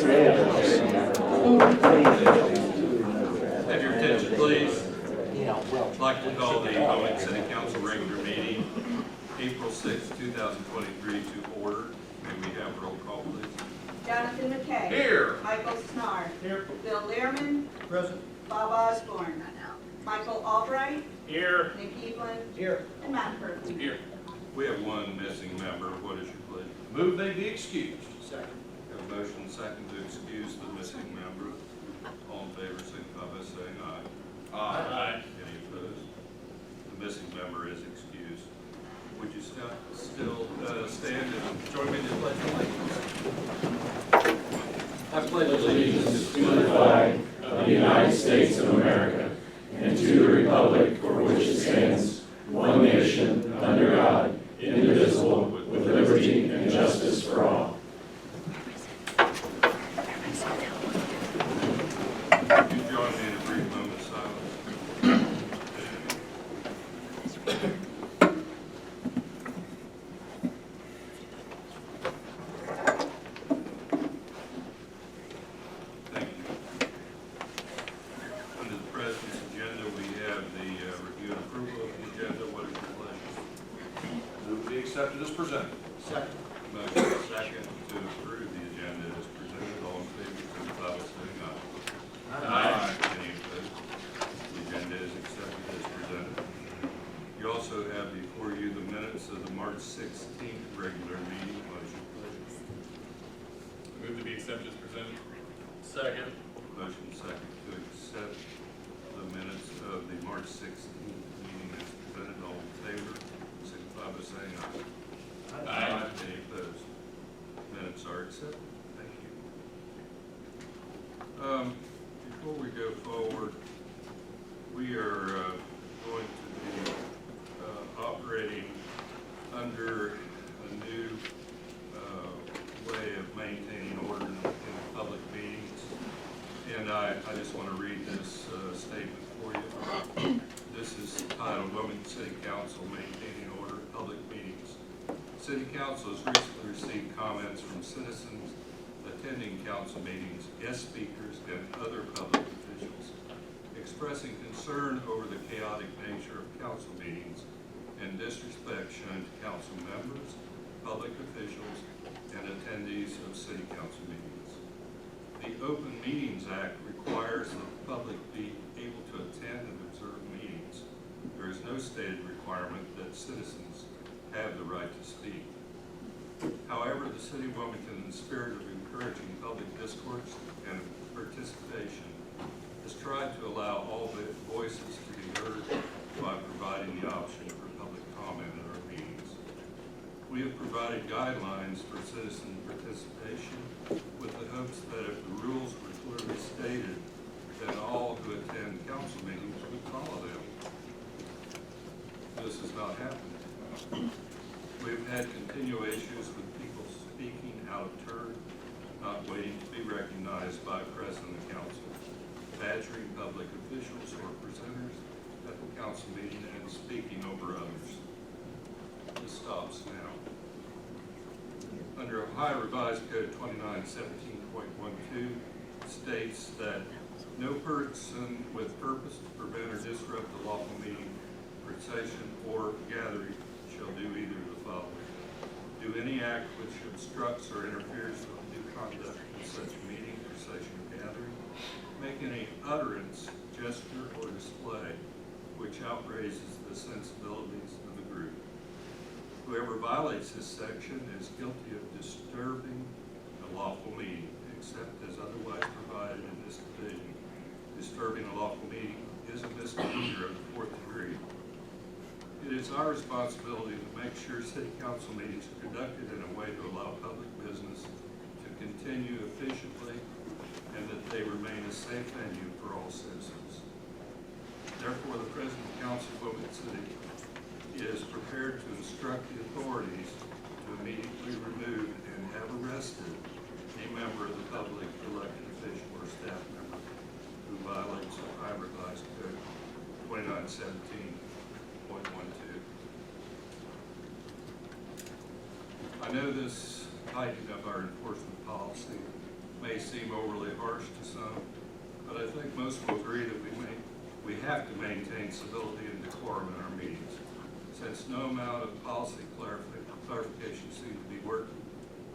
Have your attention, please. I'd like to call the Wilmington City Council regular meeting, April 6, 2023, to order. May we have roll call, please? Jonathan McKay. Here. Michael Snar. Here. Bill Lehrman. Present. Bob Osborne. Michael Albright. Here. Nick Evelyn. Here. And Matt Burton. Here. We have one missing member. What is your pleasure? Move they be excused. Second. Have a motion second to excuse the missing member. All in favor, signify by saying aye. Aye. Any opposed? The missing member is excused. Would you still stand and join me in the pledge of allegiance? I pledge allegiance to the flag of the United States of America and to the republic for which it stands, one nation, under God, indivisible, with liberty and justice for all. Would you join me in a brief moment of silence? Thank you. Under the President's agenda, we have the review and approval of the agenda. What is your pleasure? Move to be accepted as presented. Second. Motion second to approve the agenda as presented. All in favor, signify by saying aye. Aye. Any opposed? The agenda is accepted as presented. You also have before you the minutes of the March 16th regular meeting. What is your pleasure? Move to be accepted as presented. Second. Motion second to accept the minutes of the March 16th meeting as presented. All in favor, signify by saying aye. Aye. Any opposed? Minutes are accepted. Thank you. Before we go forward, we are going to be operating under a new way of maintaining order in public meetings. And I just want to read this statement for you. This is titled Wilmington City Council Maintaining Order in Public Meetings. City Council has recently received comments from citizens attending council meetings, guest speakers, and other public officials expressing concern over the chaotic nature of council meetings and disrespect shown to council members, public officials, and attendees of city council meetings. The Open Meetings Act requires that the public be able to attend and observe meetings. There is no stated requirement that citizens have the right to speak. However, the City of Wilmington, in the spirit of encouraging public discourse and participation, has tried to allow all the voices to be heard by providing the option for public comment at our meetings. We have provided guidelines for citizen participation with the hopes that if the rules were clearly stated, then all who attend council meetings would follow them. This has not happened. We've had continual issues with people speaking out of turn, not waiting to be recognized by President of the Council, badgering public officials or presenters at the council meeting, and speaking over others. This stops now. Under Ohio Revised Code 2917.12 states that no person with purpose to prevent or disrupt the lawful meeting, procession, or gathering shall do either of the following: do any act which obstructs or interferes with the due conduct of such meeting, procession, or gathering, make any utterance, gesture, or display which outrages the sensibilities of the group. Whoever violates this section is guilty of disturbing a lawful meeting, except as otherwise provided in this division. Disturbing a lawful meeting is a misdemeanor of the 4th degree. It is our responsibility to make sure city council meetings are conducted in a way to allow public business to continue efficiently and that they remain a safe venue for all citizens. Therefore, the President of Council of Wilmington City is prepared to instruct the authorities to immediately remove and have arrested any member of the public, elected official, or staff member who violates Ohio Revised Code 2917.12. I know this tightening of our enforcement policy may seem overly harsh to some, but I think most will agree that we have to maintain civility and decorum in our meetings. Since no amount of policy clarification seemed to be working,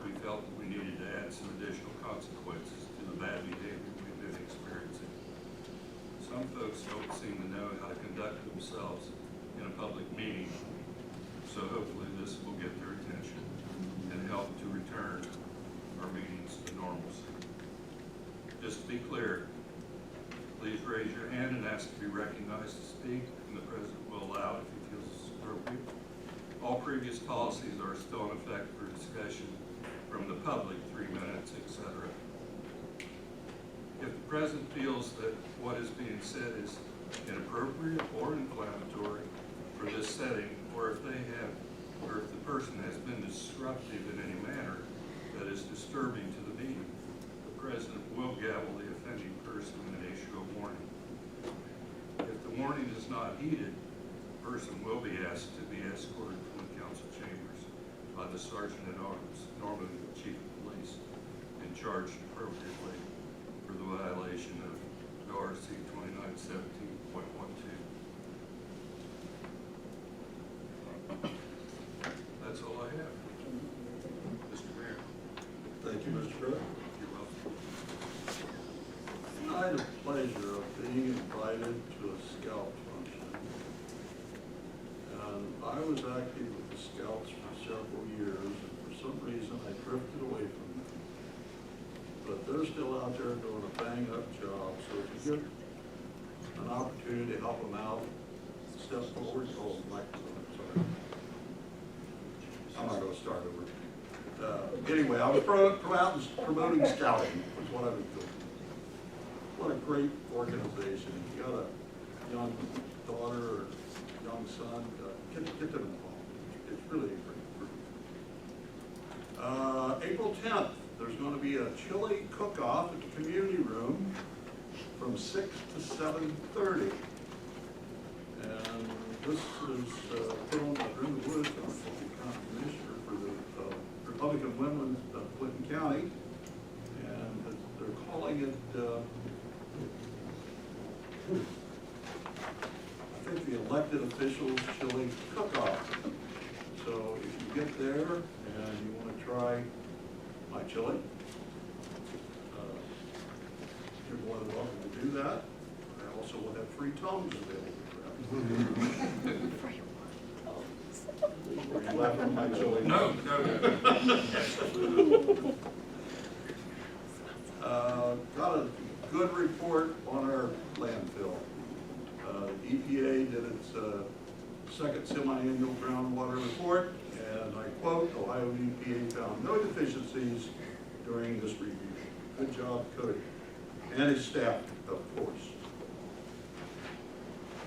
we felt that we needed to add some additional consequences to the bad behavior we've been experiencing. Some folks don't seem to know how to conduct themselves in a public meeting, so hopefully this will get their attention and help to return our meetings to normalcy. Just to be clear, please raise your hand and ask to be recognized to speak, and the president will allow it if he feels it's appropriate. All previous policies are still in effect for discussion from the public, 3 minutes, etc. If the president feels that what is being said is inappropriate or inflammatory for this setting, or if the person has been disruptive in any manner that is disturbing to the meeting, the president will gavel the offending person and issue a warning. If the warning is not heeded, the person will be asked to be escorted from the council chambers by the sergeant at arms, normally the chief of police, and charged appropriately for the violation of ORC 2917.12. That's all I have. Mr. Mayor. Thank you, Mr. President. You're welcome. I had the pleasure of being invited to a scout function. And I was active with the scouts for several years, and for some reason I drifted away from them. But they're still out there doing a bang-up job, so if you get an opportunity to help them out, step forward. Oh, microphone, sorry. I'm not gonna start over. Anyway, I was promoting scouting, was what I was doing. What a great organization. If you got a young daughter or young son, get them involved. It's really a great group. April 10th, there's going to be a chili cook-off at the community room from 6 to 7:30. And this is put on by Brenda Woods, our Fulton County Commissioner for the Republican women of Clinton County. And they're calling it, I think, the elected officials chili cook-off. So if you get there and you want to try my chili, you're more than welcome to do that. I also will have free tongues available for everyone. Were you laughing at my chili? No. Got a good report on our landfill. EPA did its second semi-annual groundwater report, and I quote, Ohio EPA found no deficiencies during this review. Good job, Cody, and his staff, of course.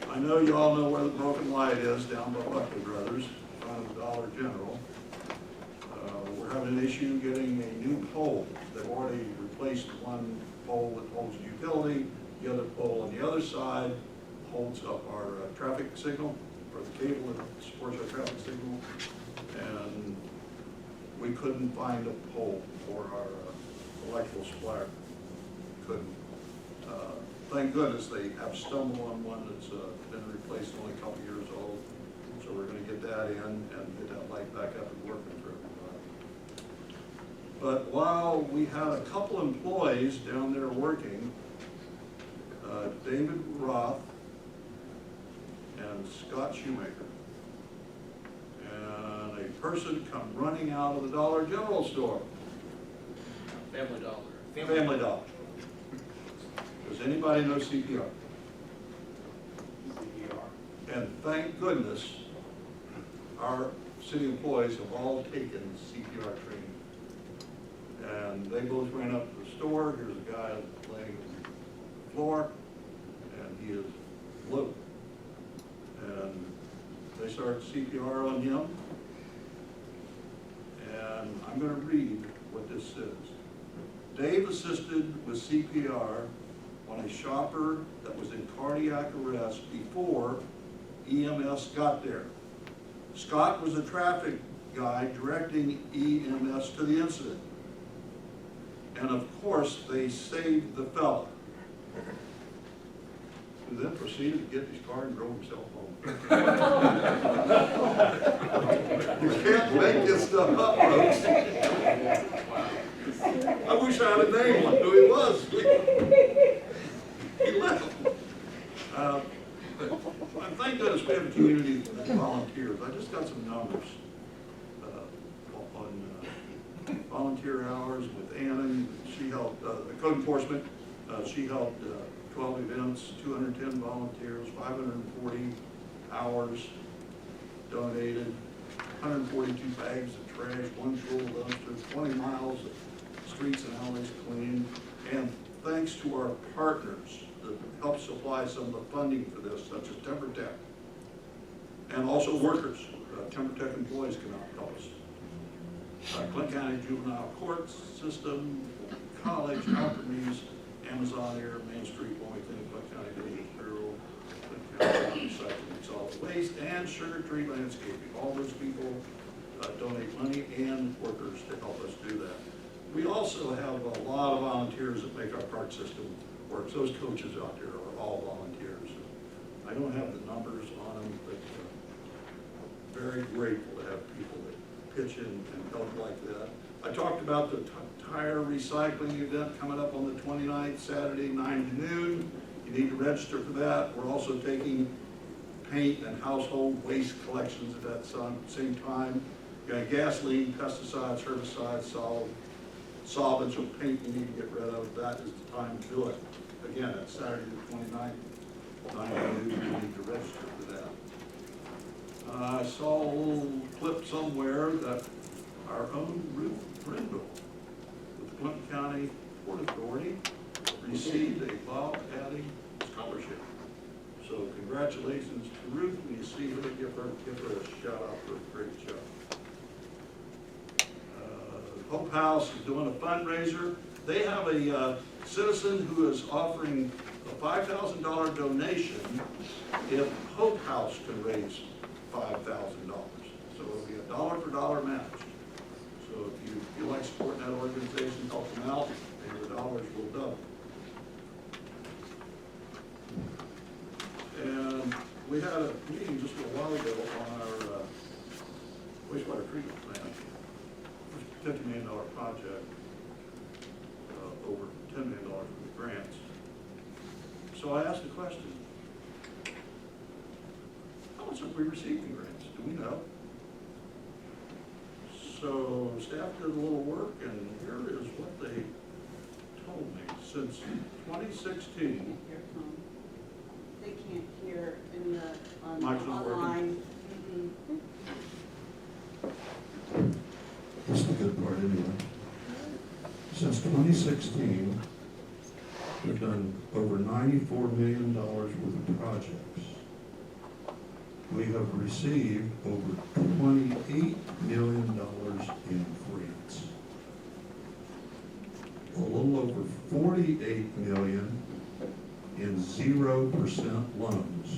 I know you all know where the broken light is down by Buckley Brothers, in front of the Dollar General. We're having an issue getting a new pole. They've already replaced one pole that holds the utility. The other pole on the other side holds up our traffic signal, or the cable that supports our traffic signal. And we couldn't find a pole for our electrical supplier. Couldn't. Thank goodness they have stumbled on one that's been replaced only a couple years old. So we're going to get that in and get that light back up and working for everybody. But while we had a couple employees down there working, David Roth and Scott Shoemaker, and a person come running out of the Dollar General store. Family Dollar. Family Dollar. Does anybody know CPR? And thank goodness our city employees have all taken CPR training. And they both ran up to the store. Here's a guy laying on the floor, and he is blue. And they started CPR on him. And I'm going to read what this says. Dave assisted with CPR on a shopper that was in cardiac arrest before EMS got there. Scott was a traffic guy directing EMS to the incident. And of course, they saved the fella, who then proceeded to get his car and drove himself home. You can't make this stuff up, folks. I wish I had a name on who he was. He left. Thank goodness we have a community that volunteers. I just got some numbers on volunteer hours with Annan. She helped, code enforcement, she helped 12 events, 210 volunteers, 540 hours donated, 142 bags of trash, 1 shul dumpster, 20 miles of streets and alleys cleaned. And thanks to our partners that help supply some of the funding for this, such as Temper Tech, and also workers. Temper Tech employees can help us. Clinton County Juvenile Court System, College, Alkermes, Amazon Air, Main Street, Wilmington, Clinton County Dangerous Bureau, Clinton County Recycling and Solid Waste, and Sugar Tree Landscaping. All those people donate money and workers to help us do that. We also have a lot of volunteers that make our park system work. Those coaches out there are all volunteers. I don't have the numbers on them, but very grateful to have people that pitch in and help like that. I talked about the tire recycling event coming up on the 29th, Saturday, 9 to noon. You need to register for that. We're also taking paint and household waste collections at that same time. You got gasoline, pesticides, herbicides, solvents, or paint you need to get rid of. That is the time to do it. Again, that's Saturday the 29th, 9 to noon. You need to register for that. I saw a little clip somewhere that our own Ruth Brindle with the Clinton County Port Authority received a Bob Addy scholarship. So congratulations to Ruth. When you see her, give her a shout out for a great job. Hope House is doing a fundraiser. They have a citizen who is offering a $5,000 donation if Hope House can raise $5,000. So it'll be a dollar for dollar match. So if you feel like supporting that organization, help them out, and the dollars will double. And we had a meeting just a while ago on our wastewater treatment plant. It was a $50 million project, over $10 million from the grants. So I asked the question, how much have we received in grants? Do we know? So staff did a little work, and here is what they told me. Since 2016, They can't hear in the, Mic's not working. online. That's the good part anyway. Since 2016, we've done over $94 million worth of projects. We have received over $28 million in grants. A little over $48 million in 0% loans.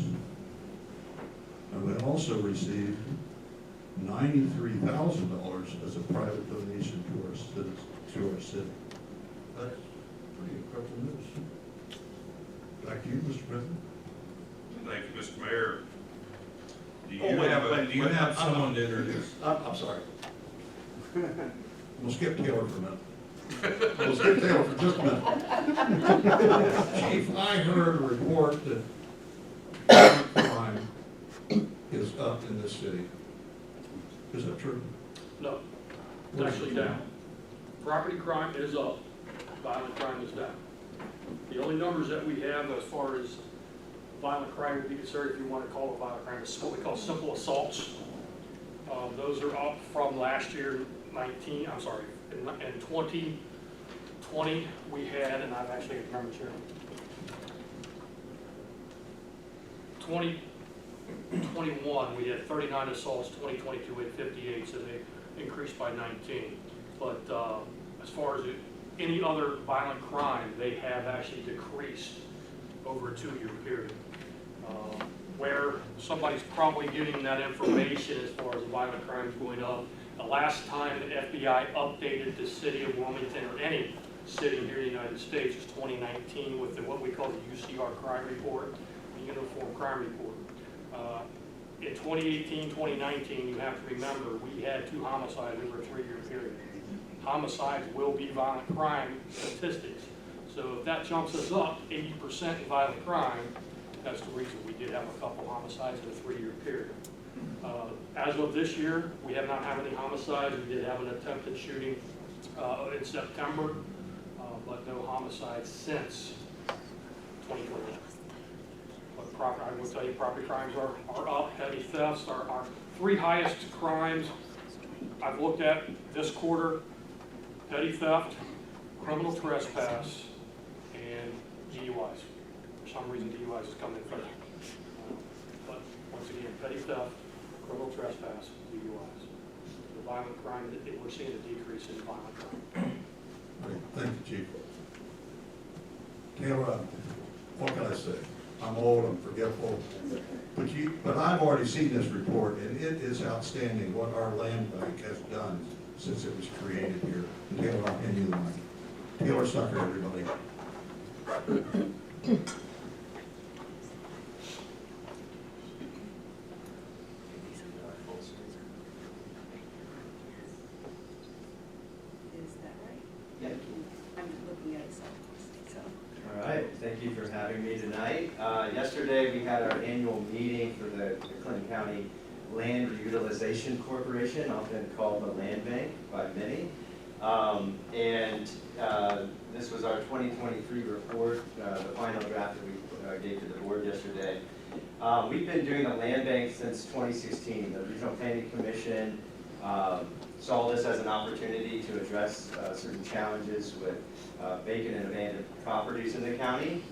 And we also received $93,000 as a private donation to our city. That's pretty incredible news. Back to you, Mr. President. Thank you, Mr. Mayor. Do Oh, wait, do you have someone to introduce? I'm sorry. We'll skip Taylor for a minute. We'll skip Taylor for just a minute. Chief, I heard a report that crime is up in this city. Is that true? No, it's actually down. Property crime is up, violent crime is down. The only numbers that we have as far as violent crime would be considered, if you want to call it violent crime, is what we call simple assaults. Those are up from last year, in 2020 we had, and I've actually got the numbers here. 2021 we had 39 assaults, 2022 we had 58, so they increased by 19. But as far as any other violent crime, they have actually decreased over a 2-year period. Where somebody's probably getting that information as far as the violent crimes going up. The last time the FBI updated the city of Wilmington or any sitting here in the United States is 2019 with what we call the UCR crime report, the Uniform Crime Report. In 2018, 2019, you have to remember, we had 2 homicides over a 3-year period. Homicides will be violent crime statistics. So if that jumps us up 80% in violent crime, that's the reason we did have a couple homicides in a 3-year period. As of this year, we have not had any homicides. We did have an attempted shooting in September, but no homicides since 2021. But I will tell you, property crimes are up. Petty thefts are our 3 highest crimes I've looked at this quarter: petty theft, criminal trespass, and DUIs. For some reason, DUIs is coming in first. But once again, petty theft, criminal trespass, DUIs. The violent crime, we're seeing a decrease in violent crime. Great. Thank you, Chief. Taylor, what can I say? I'm old, I'm forgetful, but I've already seen this report, and it is outstanding what our land bank has done since it was created here. Taylor, I'll hand you the mic. Taylor Sucker, everybody. Is that right? Yeah. I'm looking at it, so. All right, thank you for having me tonight. Yesterday, we had our annual meeting for the Clinton County Land Utilization Corporation, often called the Land Bank by many. This was our 2023 report, the final draft that we gave to the board yesterday. We've been doing the land bank since 2016. The Regional Planning Commission saw this as an opportunity to address certain challenges with vacant and abandoned properties in the county.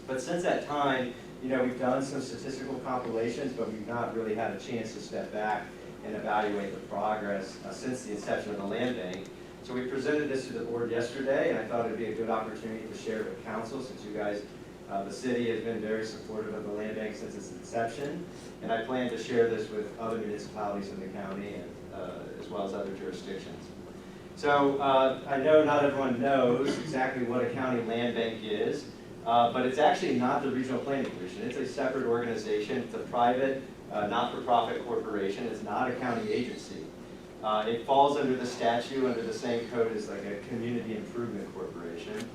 But since that time, we've done some statistical compilations, but we've not really had a chance to step back and evaluate the progress since the inception of the land bank. So we presented this to the board yesterday, and I thought it'd be a good opportunity to share it with council, since you guys, the city has been very supportive of the land bank since its inception, and I plan to share this with other municipalities in the county and as well as other jurisdictions. So I know not everyone knows exactly what a county land bank is, but it's actually not the Regional Planning Commission. It's a separate organization. It's a private, not-for-profit corporation. It's not a county agency. It falls under the statute, under the same code as like a community improvement corporation.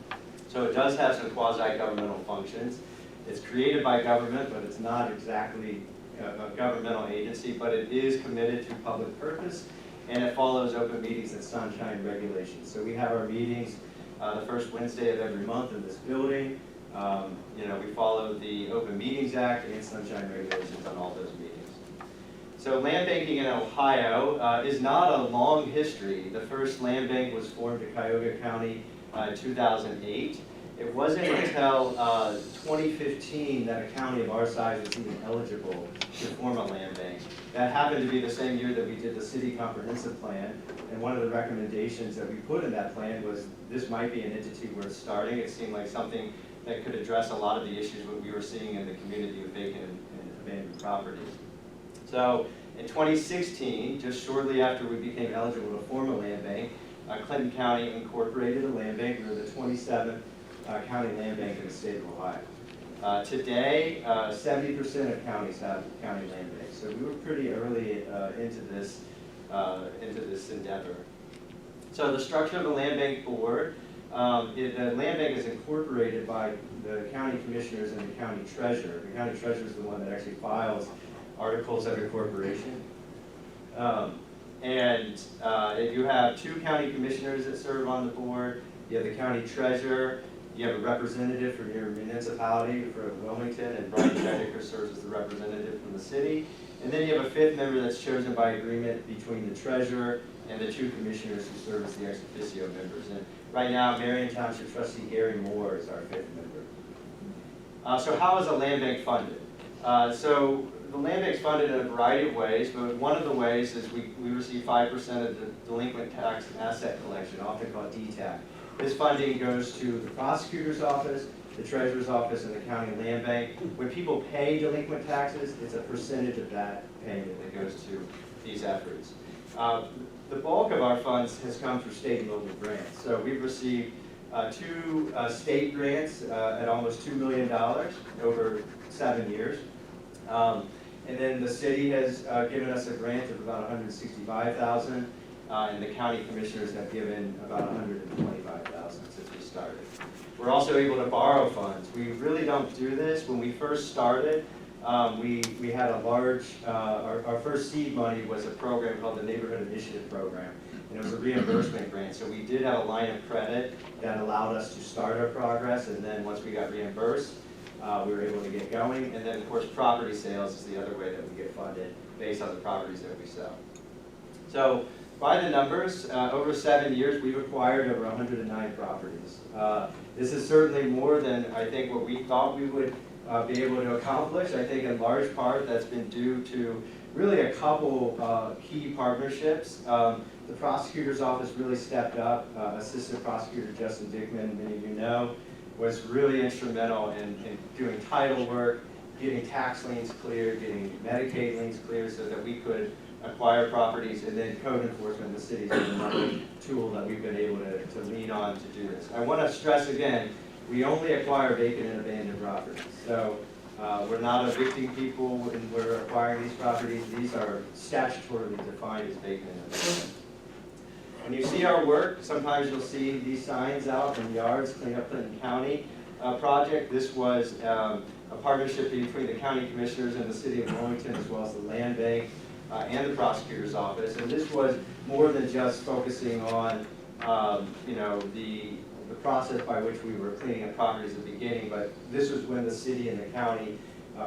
So it does have some quasi-governmental functions. It's created by government, but it's not exactly a governmental agency, but it is committed to public purpose, and it follows open meetings and sunshine regulations. So we have our meetings the first Wednesday of every month in this building. We follow the Open Meetings Act and sunshine regulations on all those meetings. So land banking in Ohio is not a long history. The first land bank was formed in Cuyahoga County in 2008. It wasn't until 2015 that a county of our size was even eligible to form a land bank. That happened to be the same year that we did the city comprehensive plan, and one of the recommendations that we put in that plan was this might be an entity worth starting. It seemed like something that could address a lot of the issues that we were seeing in the community with vacant and abandoned properties. So in 2016, just shortly after we became eligible to form a land bank, Clinton County incorporated a land bank. We were the 27th county land bank in the state of Ohio. Today, 70% of counties have county land banks. So we were pretty early into this endeavor. So the structure of the land bank board, the land bank is incorporated by the county commissioners and the county treasurer. The county treasurer is the one that actually files articles of incorporation. You have 2 county commissioners that serve on the board. You have the county treasurer. You have a representative from your municipality for Wilmington, and Brian Schedecker serves as the representative from the city. And then you have a 5th member that's chosen by agreement between the treasurer and the 2 commissioners who serve as the ex officio members. And right now, Marion Township trustee Gary Moore is our 5th member. So how is a land bank funded? So the land bank is funded in a variety of ways, but one of the ways is we receive 5% of the delinquent tax asset collection, often called DTAC. This funding goes to the prosecutor's office, the treasurer's office, and the county land bank. When people pay delinquent taxes, it's a percentage of that payment that goes to these efforts. The bulk of our funds has come through state and local grants. So we've received two state grants at almost $2 million over 7 years. And then the city has given us a grant of about $165,000, and the county commissioners have given about $125,000 since we started. We're also able to borrow funds. We really don't do this. When we first started, we had a large, our first seed money was a program called the Neighborhood Initiative Program. And it was a reimbursement grant. So we did have a line of credit that allowed us to start our progress. And then once we got reimbursed, we were able to get going. And then, of course, property sales is the other way that we get funded based on the properties that we sell. So by the numbers, over 7 years, we've acquired over 109 properties. This is certainly more than I think what we thought we would be able to accomplish. I think in large part that's been due to really a couple key partnerships. The prosecutor's office really stepped up. Assistant Prosecutor Justin Dickman, many of you know, was really instrumental in doing title work, getting tax liens cleared, getting Medicaid liens cleared so that we could acquire properties, and then code enforcement in the city is another tool that we've been able to lean on to do this. I want to stress again, we only acquire vacant and abandoned properties. So we're not evicting people when we're acquiring these properties. These are statutorily defined as vacant and abandoned. When you see our work, sometimes you'll see these signs out in yards, Clean Up Clinton County project. This was a partnership between the county commissioners and the city of Wilmington, as well as the land bank and the prosecutor's office. And this was more than just focusing on the process by which we were cleaning up properties at the beginning, but this was when the city and the county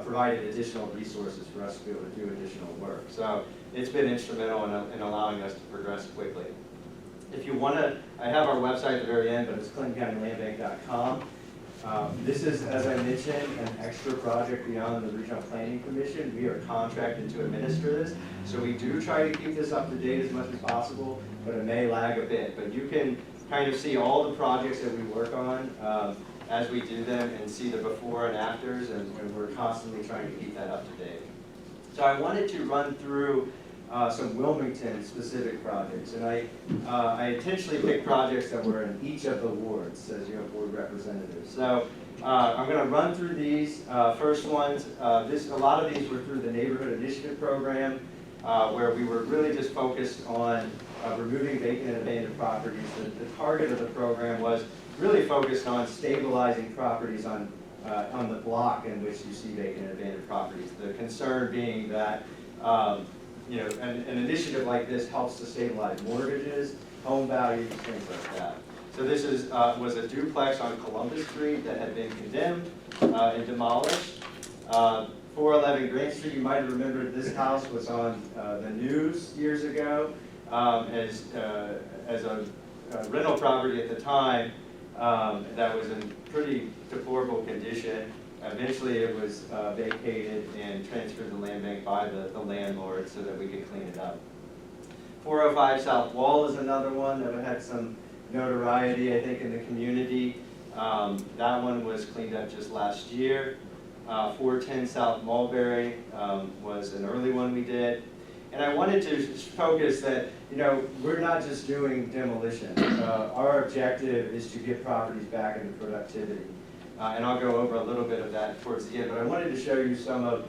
provided additional resources for us to be able to do additional work. So it's been instrumental in allowing us to progress quickly. If you want to, I have our website at the very end, but it's ClintonCountyLandBank.com. This is, as I mentioned, an extra project beyond the Regional Planning Commission. We are contracted to administer this, so we do try to keep this up to date as much as possible, but it may lag a bit. But you can kind of see all the projects that we work on as we do them and see the before and afters, and we're constantly trying to keep that up to date. So I wanted to run through some Wilmington specific projects, and I intentionally picked projects that were in each of the wards as your board representatives. So I'm going to run through these. First ones, a lot of these were through the Neighborhood Initiative Program, where we were really just focused on removing vacant and abandoned properties. The target of the program was really focused on stabilizing properties on the block in which you see vacant and abandoned properties. The concern being that an initiative like this helps to stabilize mortgages, home values, things like that. So this was a duplex on Columbus Street that had been condemned and demolished. 411 Grant Street, you might have remembered this house was on the news years ago as a rental property at the time that was in pretty deplorable condition. Eventually it was vacated and transferred to the land bank by the landlord so that we could clean it up. 405 South Wall is another one that had some notoriety, I think, in the community. That one was cleaned up just last year. 410 South Mulberry was an early one we did. And I wanted to focus that, we're not just doing demolition. Our objective is to get properties back into productivity. And I'll go over a little bit of that towards the end, but I wanted to show you some of,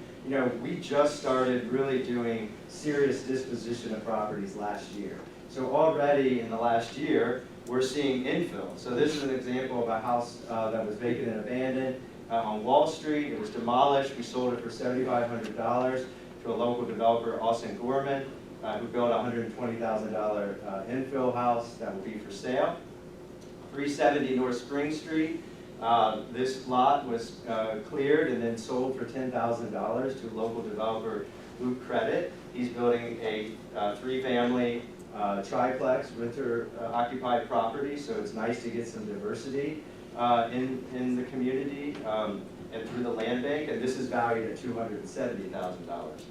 we just started really doing serious disposition of properties last year. So already in the last year, we're seeing infill. So this is an example of a house that was vacant and abandoned on Wall Street. It was demolished. We sold it for $7,500 to a local developer, Austin Gorman, who built a $120,000 infill house that will be for sale. 370 North Spring Street. This lot was cleared and then sold for $10,000 to local developer Luke Credit. He's building a three-family triplex renter occupied property, so it's nice to get some diversity in the community and through the land bank, and this is valued at $270,000.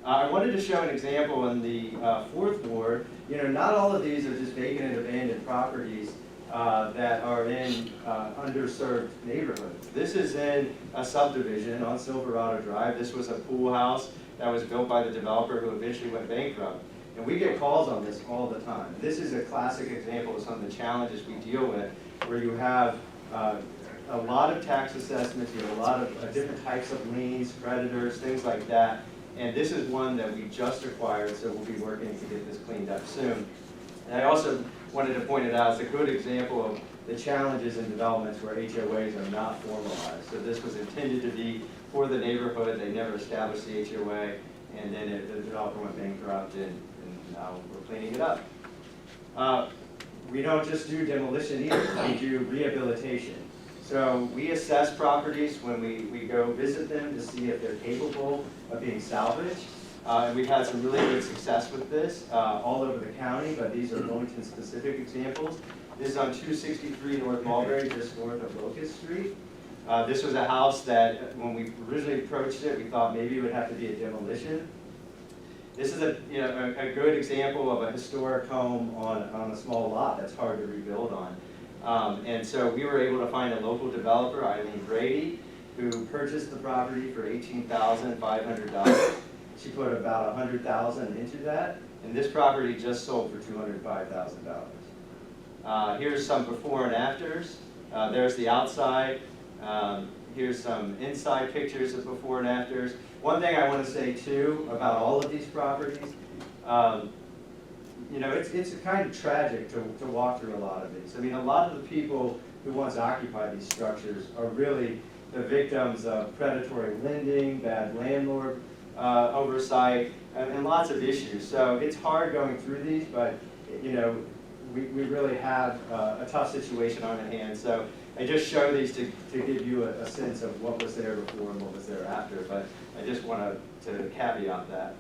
I wanted to show an example in the 4th ward. Not all of these are just vacant and abandoned properties that are in underserved neighborhoods. This is in a subdivision on Silverado Drive. This was a pool house that was built by the developer who eventually went bankrupt. And we get calls on this all the time. This is a classic example of some of the challenges we deal with, where you have a lot of tax assessments, you have a lot of different types of liens, creditors, things like that. And this is one that we just acquired, so we'll be working to get this cleaned up soon. And I also wanted to point it out as a good example of the challenges in developments where HOAs are not formalized. So this was intended to be for the neighborhood. They never established the HOA, and then the developer went bankrupt, and now we're cleaning it up. We don't just do demolition either, we do rehabilitation. So we assess properties when we go visit them to see if they're capable of being salvaged. And we've had some really good success with this all over the county, but these are Wilmington specific examples. This is on 263 North Mulberry, just north of Locust Street. This was a house that when we originally approached it, we thought maybe it would have to be a demolition. This is a good example of a historic home on a small lot that's hard to rebuild on. And so we were able to find a local developer, Eileen Brady, who purchased the property for $18,500. She put about $100,000 into that, and this property just sold for $205,000. Here's some before and afters. There's the outside. Here's some inside pictures of before and afters. One thing I want to say too about all of these properties, you know, it's kind of tragic to walk through a lot of these. I mean, a lot of the people who once occupied these structures are really the victims of predatory lending, bad landlord oversight, and lots of issues. So it's hard going through these, but you know, we really have a tough situation on our hands. So I just show these to give you a sense of what was there before and what was there after, but I just want to caveat that.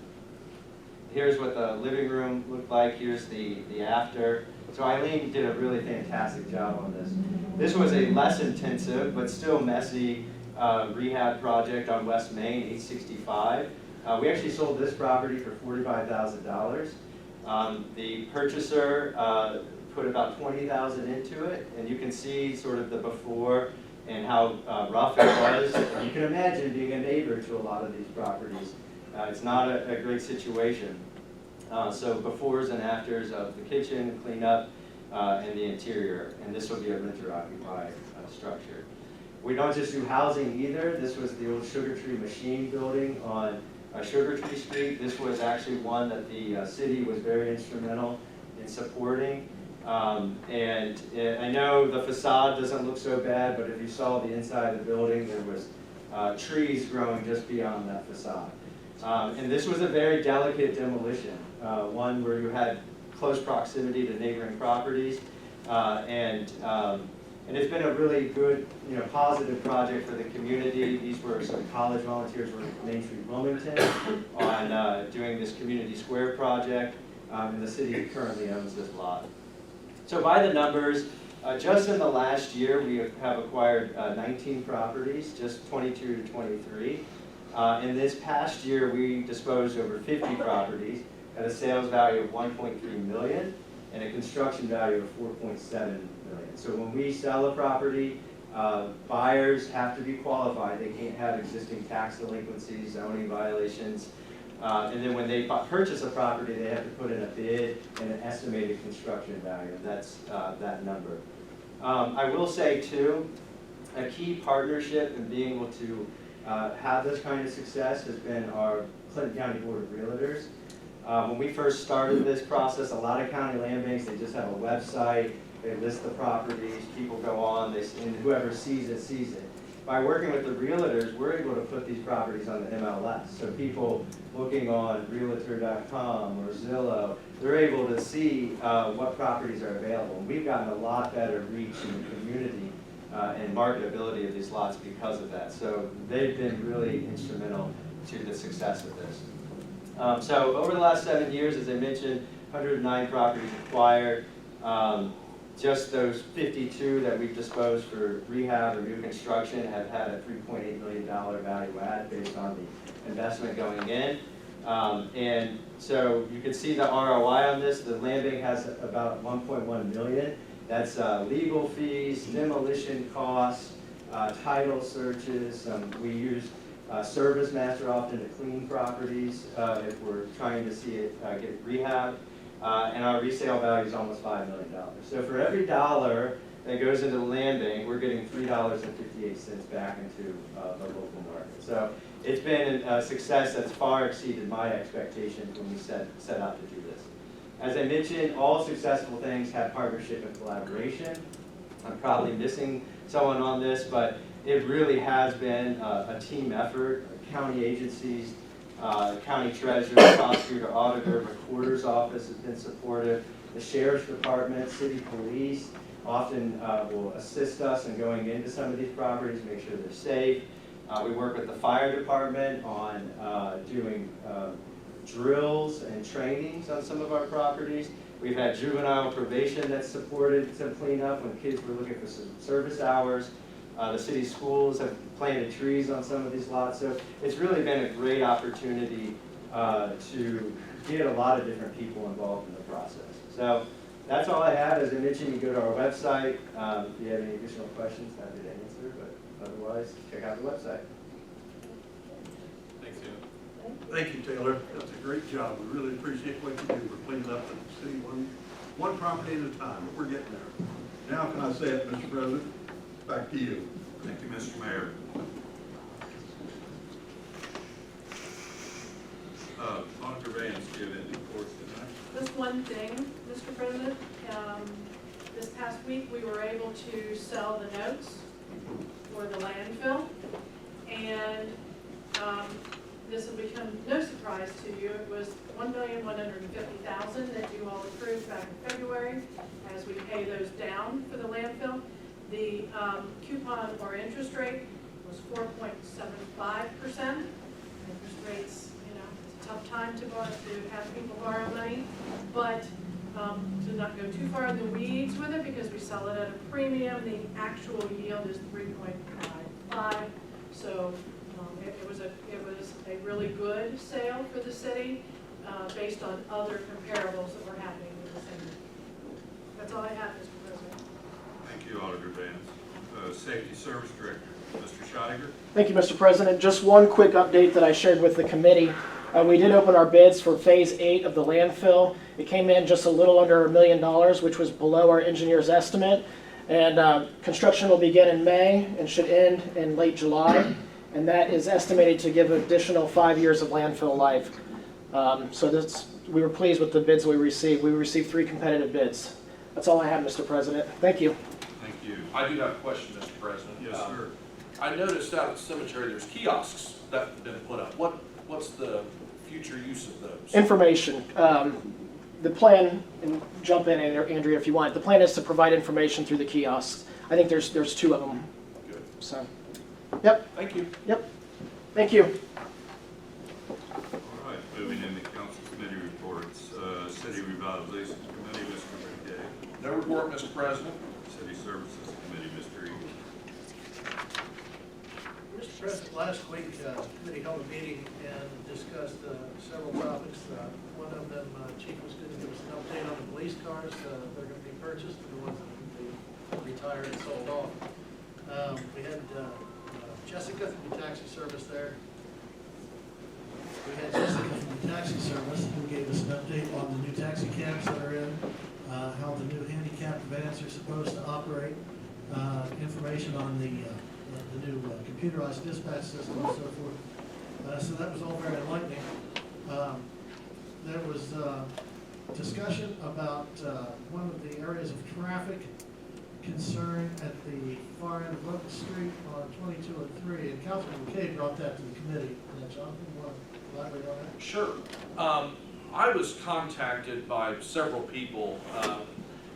Here's what the living room looked like. Here's the after. So Eileen did a really fantastic job on this. This was a less intensive, but still messy rehab project on West Main, 865. We actually sold this property for $45,000. The purchaser put about $20,000 into it, and you can see sort of the before and how rough it was. You can imagine being a neighbor to a lot of these properties. It's not a great situation. So befores and afters of the kitchen, cleanup, and the interior. And this will be a renter-occupied structure. We don't just do housing either. This was the old Sugar Tree Machine building on Sugar Tree Street. This was actually one that the city was very instrumental in supporting. And I know the facade doesn't look so bad, but if you saw the inside of the building, there was trees growing just beyond that facade. And this was a very delicate demolition, one where you had close proximity to neighboring properties. And it's been a really good, positive project for the community. These were some college volunteers from Main Street, Wilmington, on doing this community square project. And the city currently owns this lot. So by the numbers, just in the last year, we have acquired 19 properties, just 22 to 23. In this past year, we disposed over 50 properties at a sales value of $1.3 million and a construction value of $4.7 million. So when we sell a property, buyers have to be qualified. They can't have existing tax delinquencies, zoning violations. And then when they purchase a property, they have to put in a bid and an estimated construction value. And that's that number. I will say too, a key partnership in being able to have this kind of success has been our Clinton County Board of Realtors. When we first started this process, a lot of county land banks, they just have a website, they list the properties, people go on, and whoever sees it, sees it. By working with the realtors, we're able to put these properties on the MLS. So people looking on Realtor.com or Zillow, they're able to see what properties are available. And we've gotten a lot better reach in the community and marketability of these lots because of that. So they've been really instrumental to the success of this. So over the last 7 years, as I mentioned, 109 properties acquired. Just those 52 that we've disposed for rehab or new construction have had a $3.8 million value add based on the investment going in. And so you can see the ROI on this. The land bank has about $1.1 million. That's legal fees, demolition costs, title searches. We used Service mats are often to clean properties if we're trying to see it get rehab. And our resale value is almost $5 million. So for every dollar that goes into the land bank, we're getting $3.58 back into the local market. So it's been a success that's far exceeded my expectations when we set out to do this. As I mentioned, all successful things have partnership and collaboration. I'm probably missing someone on this, but it really has been a team effort. County agencies, county treasurer, prosecutor, auditor, recorder's office has been supportive. The sheriff's department, city police often will assist us in going into some of these properties, make sure they're safe. We work with the fire department on doing drills and trainings on some of our properties. We've had juvenile probation that's supported some cleanup when kids were looking for some service hours. The city schools have planted trees on some of these lots. So it's really been a great opportunity to get a lot of different people involved in the process. So that's all I have. As I mentioned, you go to our website. If you have any additional questions, happy to answer. But otherwise, check out the website. Thanks, Ian. Thank you, Taylor. That's a great job. We really appreciate what you do. We're cleaning up the city one property at a time, but we're getting there. Now, can I say it, Mr. President? Back to you. Thank you, Mr. Mayor. Auditor Vance, do you have any reports tonight? Just one thing, Mr. President. This past week, we were able to sell the notes for the landfill. And this will become no surprise to you. It was $1,150,000 that you all approved back in February as we pay those down for the landfill. The coupon or interest rate was 4.75%. Interest rates, it's a tough time to have people borrow money, but to not go too far in the weeds with it because we sell it at a premium. The actual yield is 3.55. So it was a really good sale for the city based on other comparables that were happening in the same. That's all I have, Mr. President. Thank you, Auditor Vance. Safety Service Director, Mr. Schottiger. Thank you, Mr. President. Just one quick update that I shared with the committee. We did open our bids for Phase 8 of the landfill. It came in just a little under $1 million, which was below our engineer's estimate. And construction will begin in May and should end in late July. And that is estimated to give an additional 5 years of landfill life. We were pleased with the bids we received. We received 3 competitive bids. That's all I have, Mr. President. Thank you. Thank you. I do have a question, Mr. President. Yes, sir. I noticed out at the cemetery there's kiosks that have been put up. What's the future use of those? Information. The plan, and jump in, Andrea, if you want. The plan is to provide information through the kiosks. I think there's 2 of them. Good. So, yep. Thank you. Yep. Thank you. All right, moving into council committee reports. City Revitalization Committee, Mr. McKay. No report, Mr. President. City Services Committee, Mr. Eagle. Mr. President, last week, the committee held a meeting and discussed several topics. One of them, Chief was going to give us an update on the police cars that are going to be purchased, and the ones that they retired and sold off. We had Jessica from the taxi service there. We had Jessica from the taxi service who gave us an update on the new taxi cabs that are in, how the new handicapped vans are supposed to operate, information on the new computerized dispatch system and so forth. So that was all very enlightening. There was discussion about one of the areas of traffic concern at the far end of Locust Street on 22 and 3, and Councilman McKay brought that to the committee. Jonathan, you want to elaborate on that? Sure. I was contacted by several people,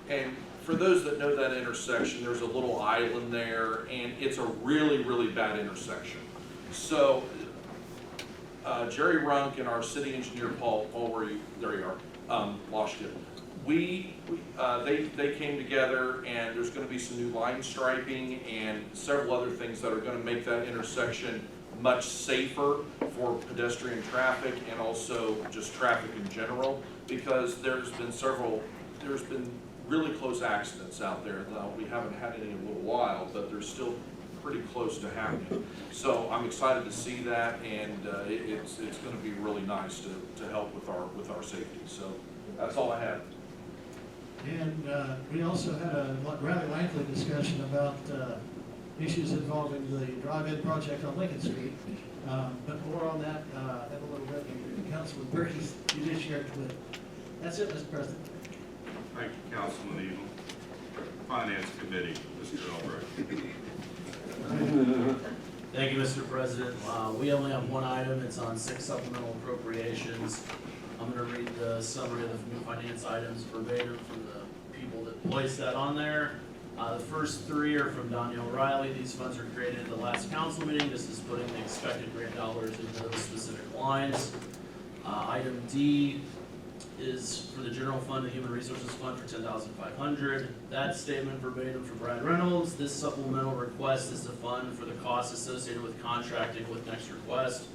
and for those that know that intersection, there's a little island there, and it's a really, really bad intersection. So Jerry Runk and our city engineer, Paul, where you? There you are. Lost you. They came together, and there's going to be some new line striping and several other things that are going to make that intersection much safer for pedestrian traffic and also just traffic in general, because there's been really close accidents out there. Now, we haven't had any in a little while, but there's still pretty close to happening. So I'm excited to see that, and it's going to be really nice to help with our safety. So that's all I have. And we also had a rather lengthy discussion about issues involving the drive-in project on Lincoln Street. But more on that in a little bit. Councilman Berkey's judiciary committee. That's it, Mr. President. Thank you, Councilman Evil. Finance Committee, Mr. Albright. Thank you, Mr. President. We only have one item. It's on 6 supplemental appropriations. I'm going to read the summary of the new finance items verbatim from the people that placed that on there. The first 3 are from Danielle Riley. These funds were created at the last council meeting. This is putting the expected grant dollars into those specific lines. Item D is for the general fund, the human resources fund for $10,500. That statement verbatim for Brad Reynolds. This supplemental request is to fund for the costs associated with contracting with Next Request.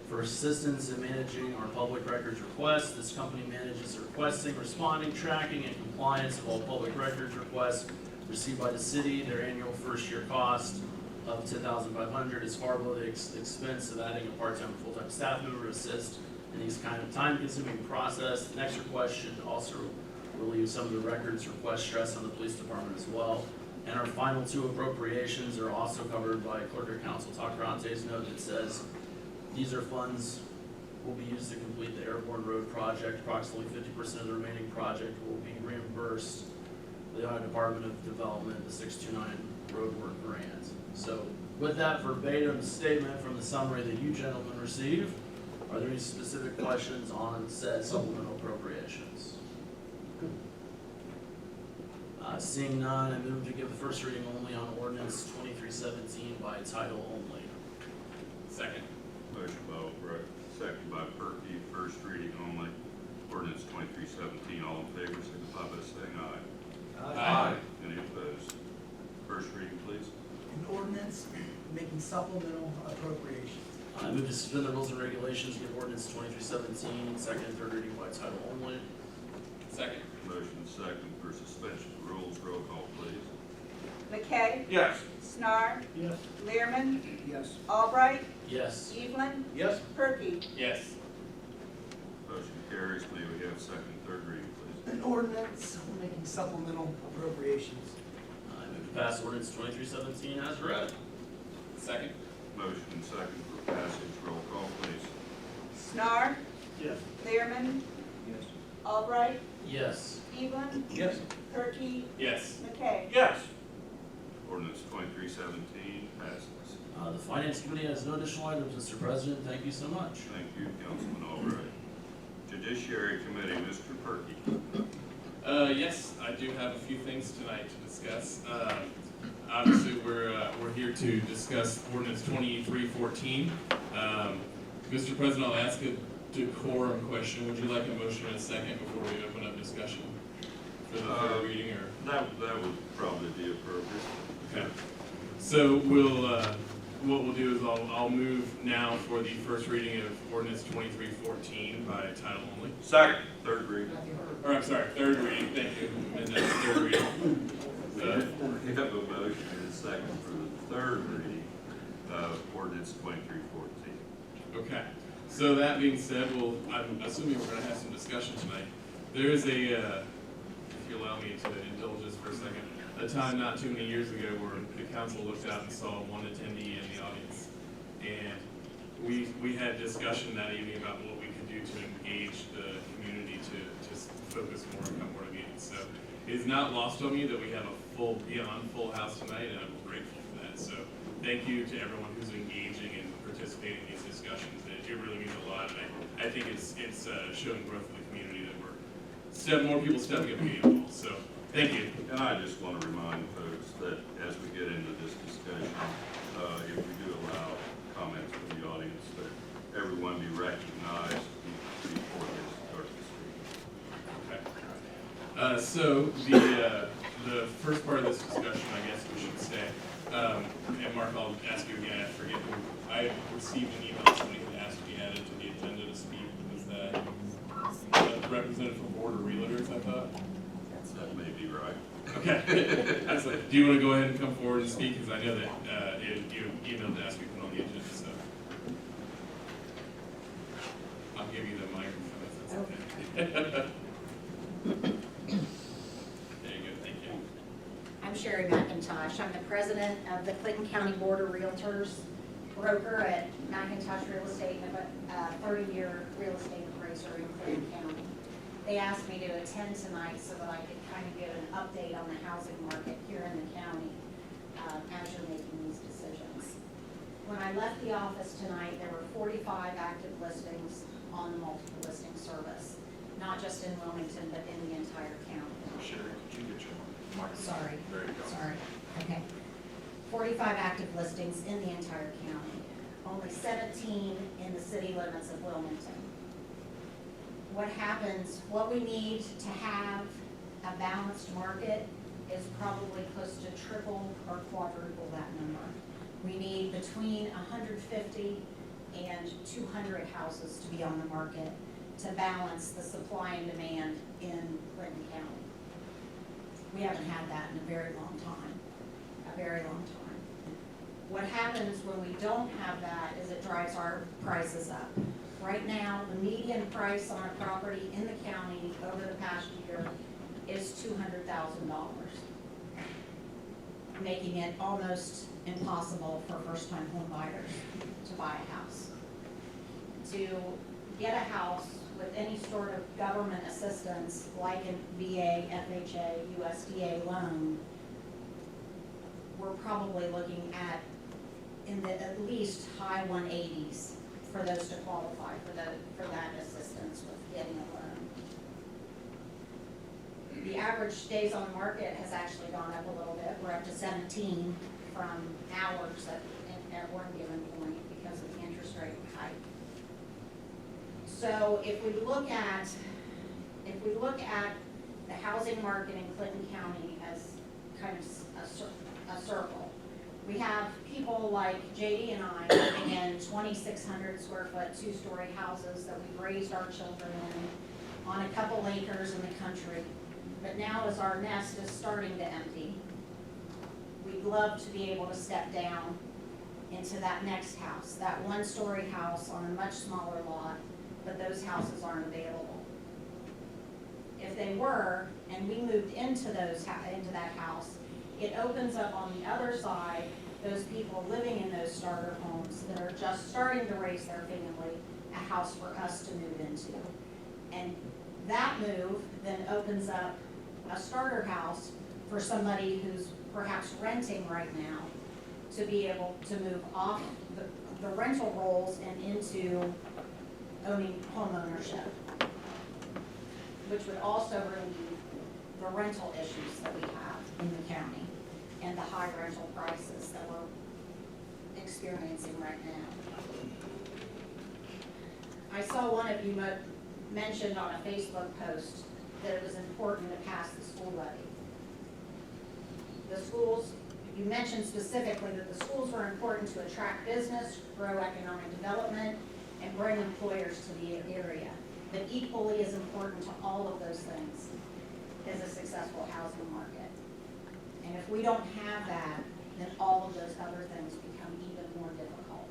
For assistance in managing our public records requests, this company manages the requesting, responding, tracking, and compliance of all public records requests received by the city. Their annual first-year cost of $10,500 is far below the expense of adding a part-time or full-time staff member to assist in these kind of time-consuming process. The next request should also relieve some of the records request stress on the police department as well. And our final 2 appropriations are also covered by Clerk of Council Tacarante's note that says these are funds will be used to complete the Airborne Road project. Approximately 50% of the remaining project will be reimbursed by the Ohio Department of Development, the 629 roadwork grant. So with that verbatim statement from the summary that you gentlemen received, are there any specific questions on said supplemental appropriations? Seeing none, I move to give the first reading only on ordinance 2317 by title only. Second. Motion by Albright, second by Perky, first reading only. Ordinance 2317, all in favor, signify by saying aye. Aye. Any opposed? First reading, please. An ordinance making supplemental appropriations. I move to suspend the rules and regulations, give ordinance 2317, second and third reading by title only. Second. Motion second for suspension of rules. Roll call, please. McKay, Yes. Snar, Yes. Learman, Yes. Albright, Yes. Evelyn, Yes. Perky. Yes. Motion carries. May we have second and third reading, please? An ordinance making supplemental appropriations. I move to pass ordinance 2317 as read. Second. Motion second for passage. Roll call, please. Snar, Yes. Learman, Yes. Albright, Yes. Evelyn, Yes. Perky, Yes. McKay. Yes. Ordinance 2317 passes. The Finance Committee has no additional items, Mr. President. Thank you so much. Thank you, Councilman Albright. Judiciary Committee, Mr. Perky. Yes, I do have a few things tonight to discuss. Obviously, we're here to discuss ordinance 2314. Mr. President, I'll ask a decorum question. Would you like a motion in a second before we open up discussion for the third reading, or? That would probably be appropriate. Okay. So what we'll do is I'll move now for the first reading of ordinance 2314 by title only. Second. Third reading. Or I'm sorry, third reading, thank you. And then third reading. We have a motion and a second for the third reading of ordinance 2314. Okay. So that being said, I'm assuming we're going to have some discussion tonight. There is if you allow me to indulge this for a second, a time not too many years ago where the council looked out and saw one attendee in the audience. And we had discussion that evening about what we could do to engage the community to focus more and come more to meetings. So it is not lost on me that we have a beyond full house tonight, and I'm grateful for that. So thank you to everyone who's engaging and participating in these discussions. It really means a lot, and I think it's showing growth in the community that more people stepping up to the table. So thank you. And I just want to remind folks that as we get into this discussion, if we do allow comments from the audience, that everyone be recognized before they start to speak. Okay. So the first part of this discussion, I guess we should say, and Mark, I'll ask you again. I forget who. I received an email somebody had asked to be added to the agenda to speak. Was that representative from Board of Realtors? I thought. That may be right. Okay. I was like, do you want to go ahead and come forward and speak? Because I know that you emailed to ask me to put on the agenda, so. I'll give you the microphone if that's okay. There you go, thank you. I'm Sherry McIntosh. I'm the president of the Clinton County Board of Realtors, broker at McIntosh Real Estate, and a 30-year real estate appraiser in Clinton County. They asked me to attend tonight so that I could kind of give an update on the housing market here in the county as you're making these decisions. When I left the office tonight, there were 45 active listings on the multiple listing service, not just in Wilmington, but in the entire county. Sherry, could you get your microphone? Sorry. There you go. Sorry, okay. 45 active listings in the entire county, only 17 in the city limits of Wilmington. What we need to have a balanced market is probably close to triple or quadruple that number. We need between 150 and 200 houses to be on the market to balance the supply and demand in Clinton County. We haven't had that in a very long time. What happens when we don't have that is it drives our prices up. Right now, the median price on a property in the county over the past year is $200,000, making it almost impossible for first-time home buyers to buy a house. To get a house with any sort of government assistance, like a VA, FHA, USDA loan, we're probably looking at at least high 180s for those to qualify for that assistance with getting a loan. The average days on the market has actually gone up a little bit. We're up to 17 from hours at one given point because of the interest rate hike. So if we look at the housing market in Clinton County as kind of a circle, we have people like JD and I in 2,600 square foot, 2-story houses that we've raised our children in on a couple acres in the country. But now as our nest is starting to empty, we'd love to be able to step down into that next house, that 1-story house on a much smaller lot, but those houses aren't available. If they were, and we moved into that house, it opens up on the other side those people living in those starter homes that are just starting to raise their family, a house for us to move into. And that move then opens up a starter house for somebody who's perhaps renting right now to be able to move off the rental roles and into owning home ownership, which would also relieve the rental issues that we have in the county and the high rental prices that we're experiencing right now. I saw one of you mentioned on a Facebook post that it was important to pass the school levy. The schools, you mentioned specifically that the schools were important to attract business, grow economic development, and bring employers to the area. But equally as important to all of those things is a successful housing market. And if we don't have that, then all of those other things become even more difficult.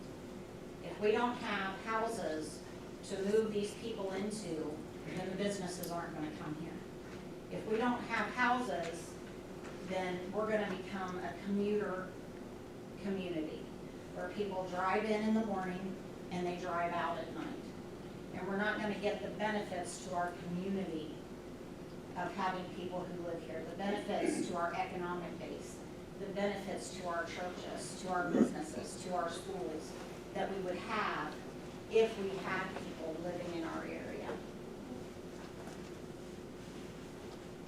If we don't have houses to move these people into, then the businesses aren't going to come here. If we don't have houses, then we're going to become a commuter community where people drive in the morning and they drive out at night. And we're not going to get the benefits to our community of having people who live here, the benefits to our economic base, the benefits to our churches, to our businesses, to our schools that we would have if we had people living in our area.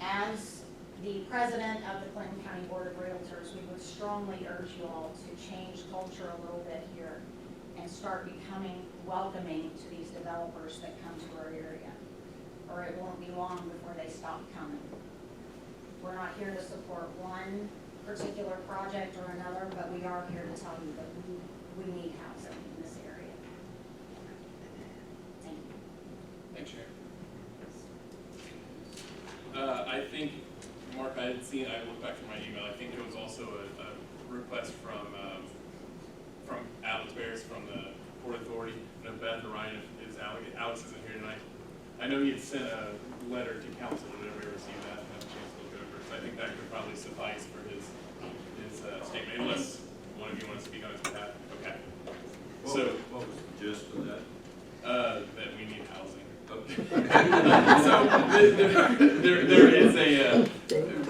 As the president of the Clinton County Board of Realtors, we would strongly urge you all to change culture a little bit here and start becoming welcoming to these developers that come to our area, or it won't be long before they stop coming. We're not here to support one particular project or another, but we are here to tell you that we need housing in this area. Thank you. Thanks, Sharon. I think, Mark, I I looked back through my email, I think there was also a request from Alex Bears from the Port Authority. I know Beth or Ryan, Alex isn't here tonight. I know he had sent a letter to council, did everybody receive that? I have a chance to look over, so I think that could probably suffice for his statement, unless one of you want to speak on his behalf. Okay. What was the gist of that? That we need housing. So there is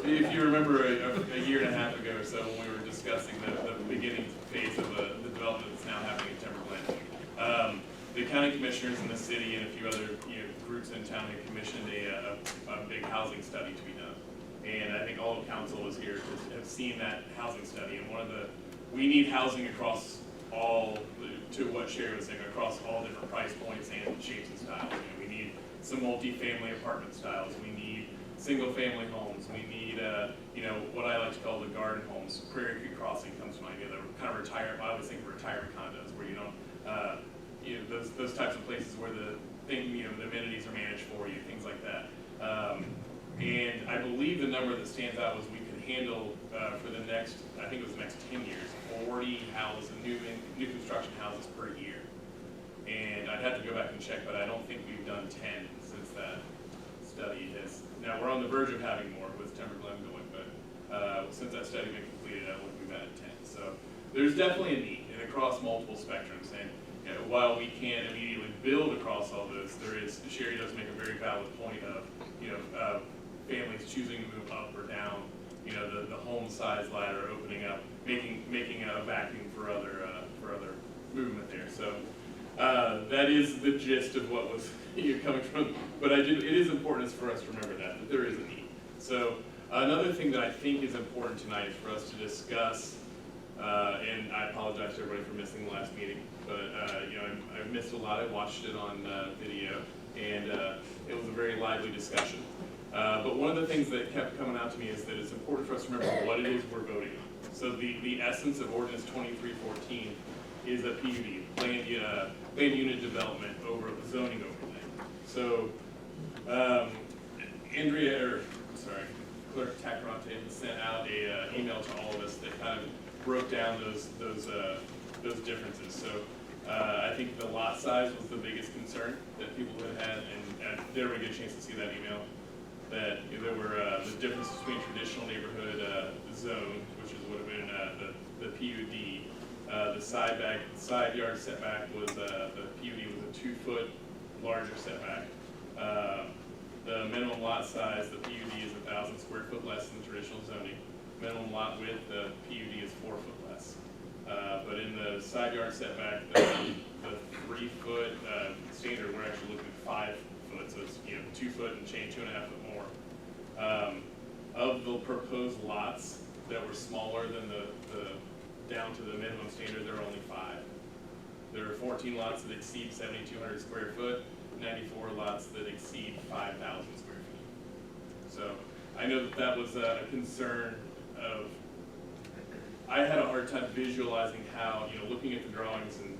if you remember a year and a half ago or so when we were discussing the beginning phase of the development that's now happening in Timberland, the county commissioners in the city and a few other groups in town had commissioned a big housing study to be done. And I think all of council is here to have seen that housing study. And we need housing across all, to what Sherry was saying, across all different price points and shapes and styles. We need some multi-family apartment styles. We need single-family homes. We need, what I like to call the garden homes. Prairie Creek Crossing comes to mind. They're kind of I always think of retirement condos where you don't, those types of places where the amenities are managed for you, things like that. And I believe the number that stands out was we could handle for the next, I think it was the next 10 years, 40 houses, new construction houses per year. And I'd have to go back and check, but I don't think we've done 10 since that study has. Now we're on the verge of having more with Timberland going, but since that study been completed, I don't think we've added 10. So there's definitely a need and across multiple spectrums. And while we can't immediately build across all those, Sherry does make a very valid point of, families choosing to move up or down, the home size ladder opening up, making a vacuum for other movement there. So that is the gist of what was coming from. But it is important for us to remember that there is a need. So another thing that I think is important tonight is for us to discuss. And I apologize to everybody for missing the last meeting, but I missed a lot. I watched it on video, and it was a very lively discussion. But one of the things that kept coming out to me is that it's important for us to remember what it is we're voting on. So the essence of Ordinance 2314 is a PUD, land unit development over zoning overlay. So Clerk Tacarante sent out a email to all of us that kind of broke down those differences. So I think the lot size was the biggest concern that people had, and did everybody get a chance to see that email? That there were the difference between traditional neighborhood zone, which would have been the PUD. The side yard setback was the PUD was a 2-foot larger setback. The minimum lot size, the PUD is 1,000 square foot less than traditional zoning. Minimum lot width, the PUD is 4 foot less. But in the side yard setback, the 3-foot standard, we're actually looking at 5 foot, so it's 2 foot and change, 2.5 foot more. Of the proposed lots that were smaller than the down to the minimum standard, there are only 5. There are 14 lots that exceed 7,200 square foot, 94 lots that exceed 5,000 square feet. So I know that was a concern of, I had a hard time visualizing how, looking at the drawings and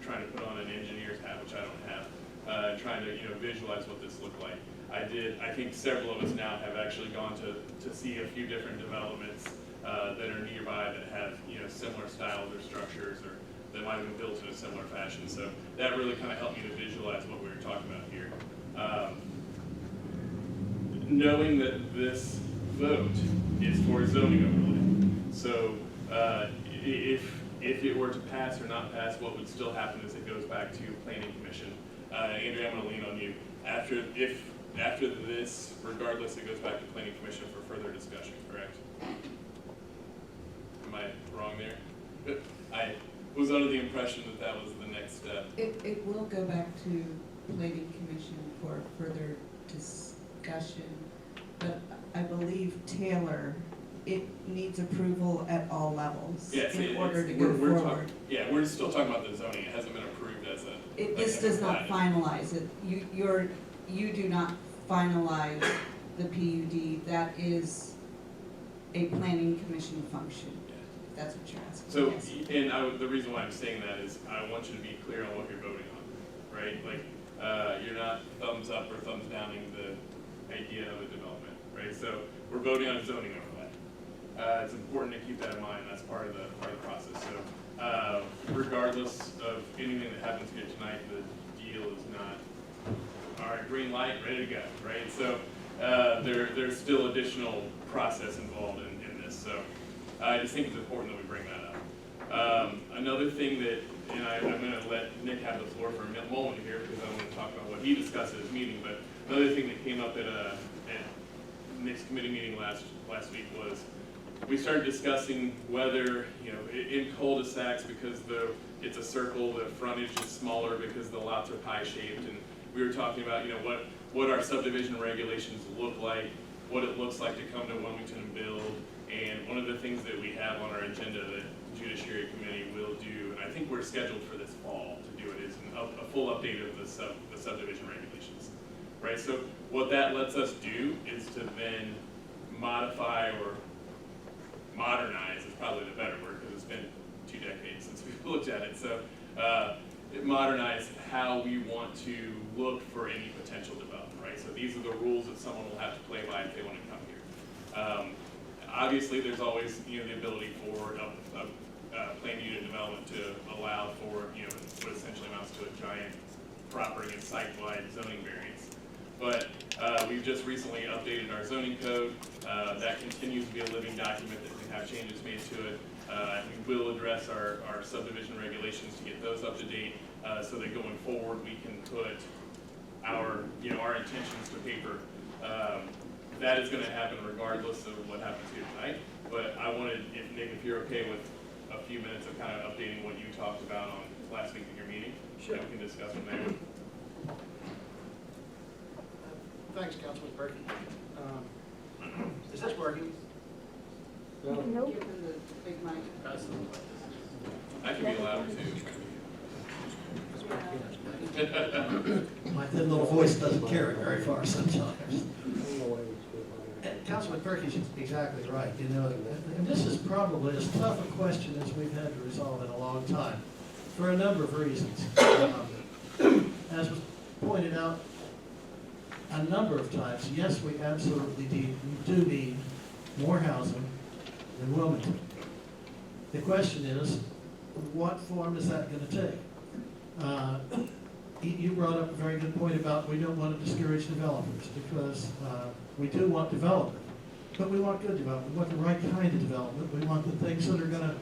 trying to put on an engineer's hat, which I don't have, trying to, visualize what this looked like. I think several of us now have actually gone to see a few different developments that are nearby that have, similar styles or structures or that might have been built in a similar fashion. So that really kind of helped me to visualize what we were talking about here. Knowing that this vote is for zoning overlay. So if it were to pass or not pass, what would still happen is it goes back to Planning Commission. Andrea, I'm going to lean on you. After this, regardless, it goes back to Planning Commission for further discussion, correct? Am I wrong there? I was under the impression that was the next step. It will go back to Planning Commission for further discussion, but I believe Taylor, it needs approval at all levels in order to go forward. We're still talking about the zoning. It hasn't been approved as a. This does not finalize it. You do not finalize the PUD. That is a Planning Commission function. If that's what you're asking. So, yes. And the reason why I'm saying that is I want you to be clear on what you're voting on, right? Like, you're not thumbs up or thumbs downing the idea of a development, right? So we're voting on a zoning overlay. It's important to keep that in mind. That's part of the process. So regardless of anything that happens here tonight, the deal is not, all right, green light, ready to go, right? So there's still additional process involved in this. So I just think it's important that we bring that up. Another thing that, and I'm going to let Nick have the floor for a moment here because I want to talk about what he discussed at his meeting, but another thing that came up at Nick's committee meeting last week was we started discussing whether, in cul-de-sacs, because it's a circle, the frontage is smaller because the lots are pie-shaped, and we were talking about, what our subdivision regulations look like, what it looks like to come to Wilmington and build, and one of the things that we have on our agenda that Judiciary Committee will do, and I think we're scheduled for this fall to do it, is a full update of the subdivision regulations, right? So what that lets us do is to then modify or modernize is probably the better word because it's been 2 decades since we've looked at it. So it modernized how we want to look for any potential development, right? So these are the rules that someone will have to play by if they want to come here. Obviously, there's always the ability for a planned unit development to allow for what essentially amounts to a giant property and site-wide zoning variance. But we've just recently updated our zoning code. That continues to be a living document that can have changes made to it. We will address our subdivision regulations to get those up to date so that going forward we can put our intentions to paper. That is going to happen regardless of what happens here tonight. But I wanted, Nick, if you're okay with a few minutes of kind of updating what you talked about on last week at your meeting, Sure. and we can discuss from there. Thanks, Councilman Perky. Is this working? Nope. Give him the big mic. I can be louder too. My thin little voice doesn't carry very far sometimes. And Councilman Perky's exactly right, and this is probably as tough a question as we've had to resolve in a long time, for a number of reasons. As was pointed out a number of times, yes, we absolutely do need more housing in Wilmington. The question is, what form is that going to take? You brought up a very good point about we don't want to discourage developers because we do want development, but we want good development. We want the right kind of development. We want the things that are going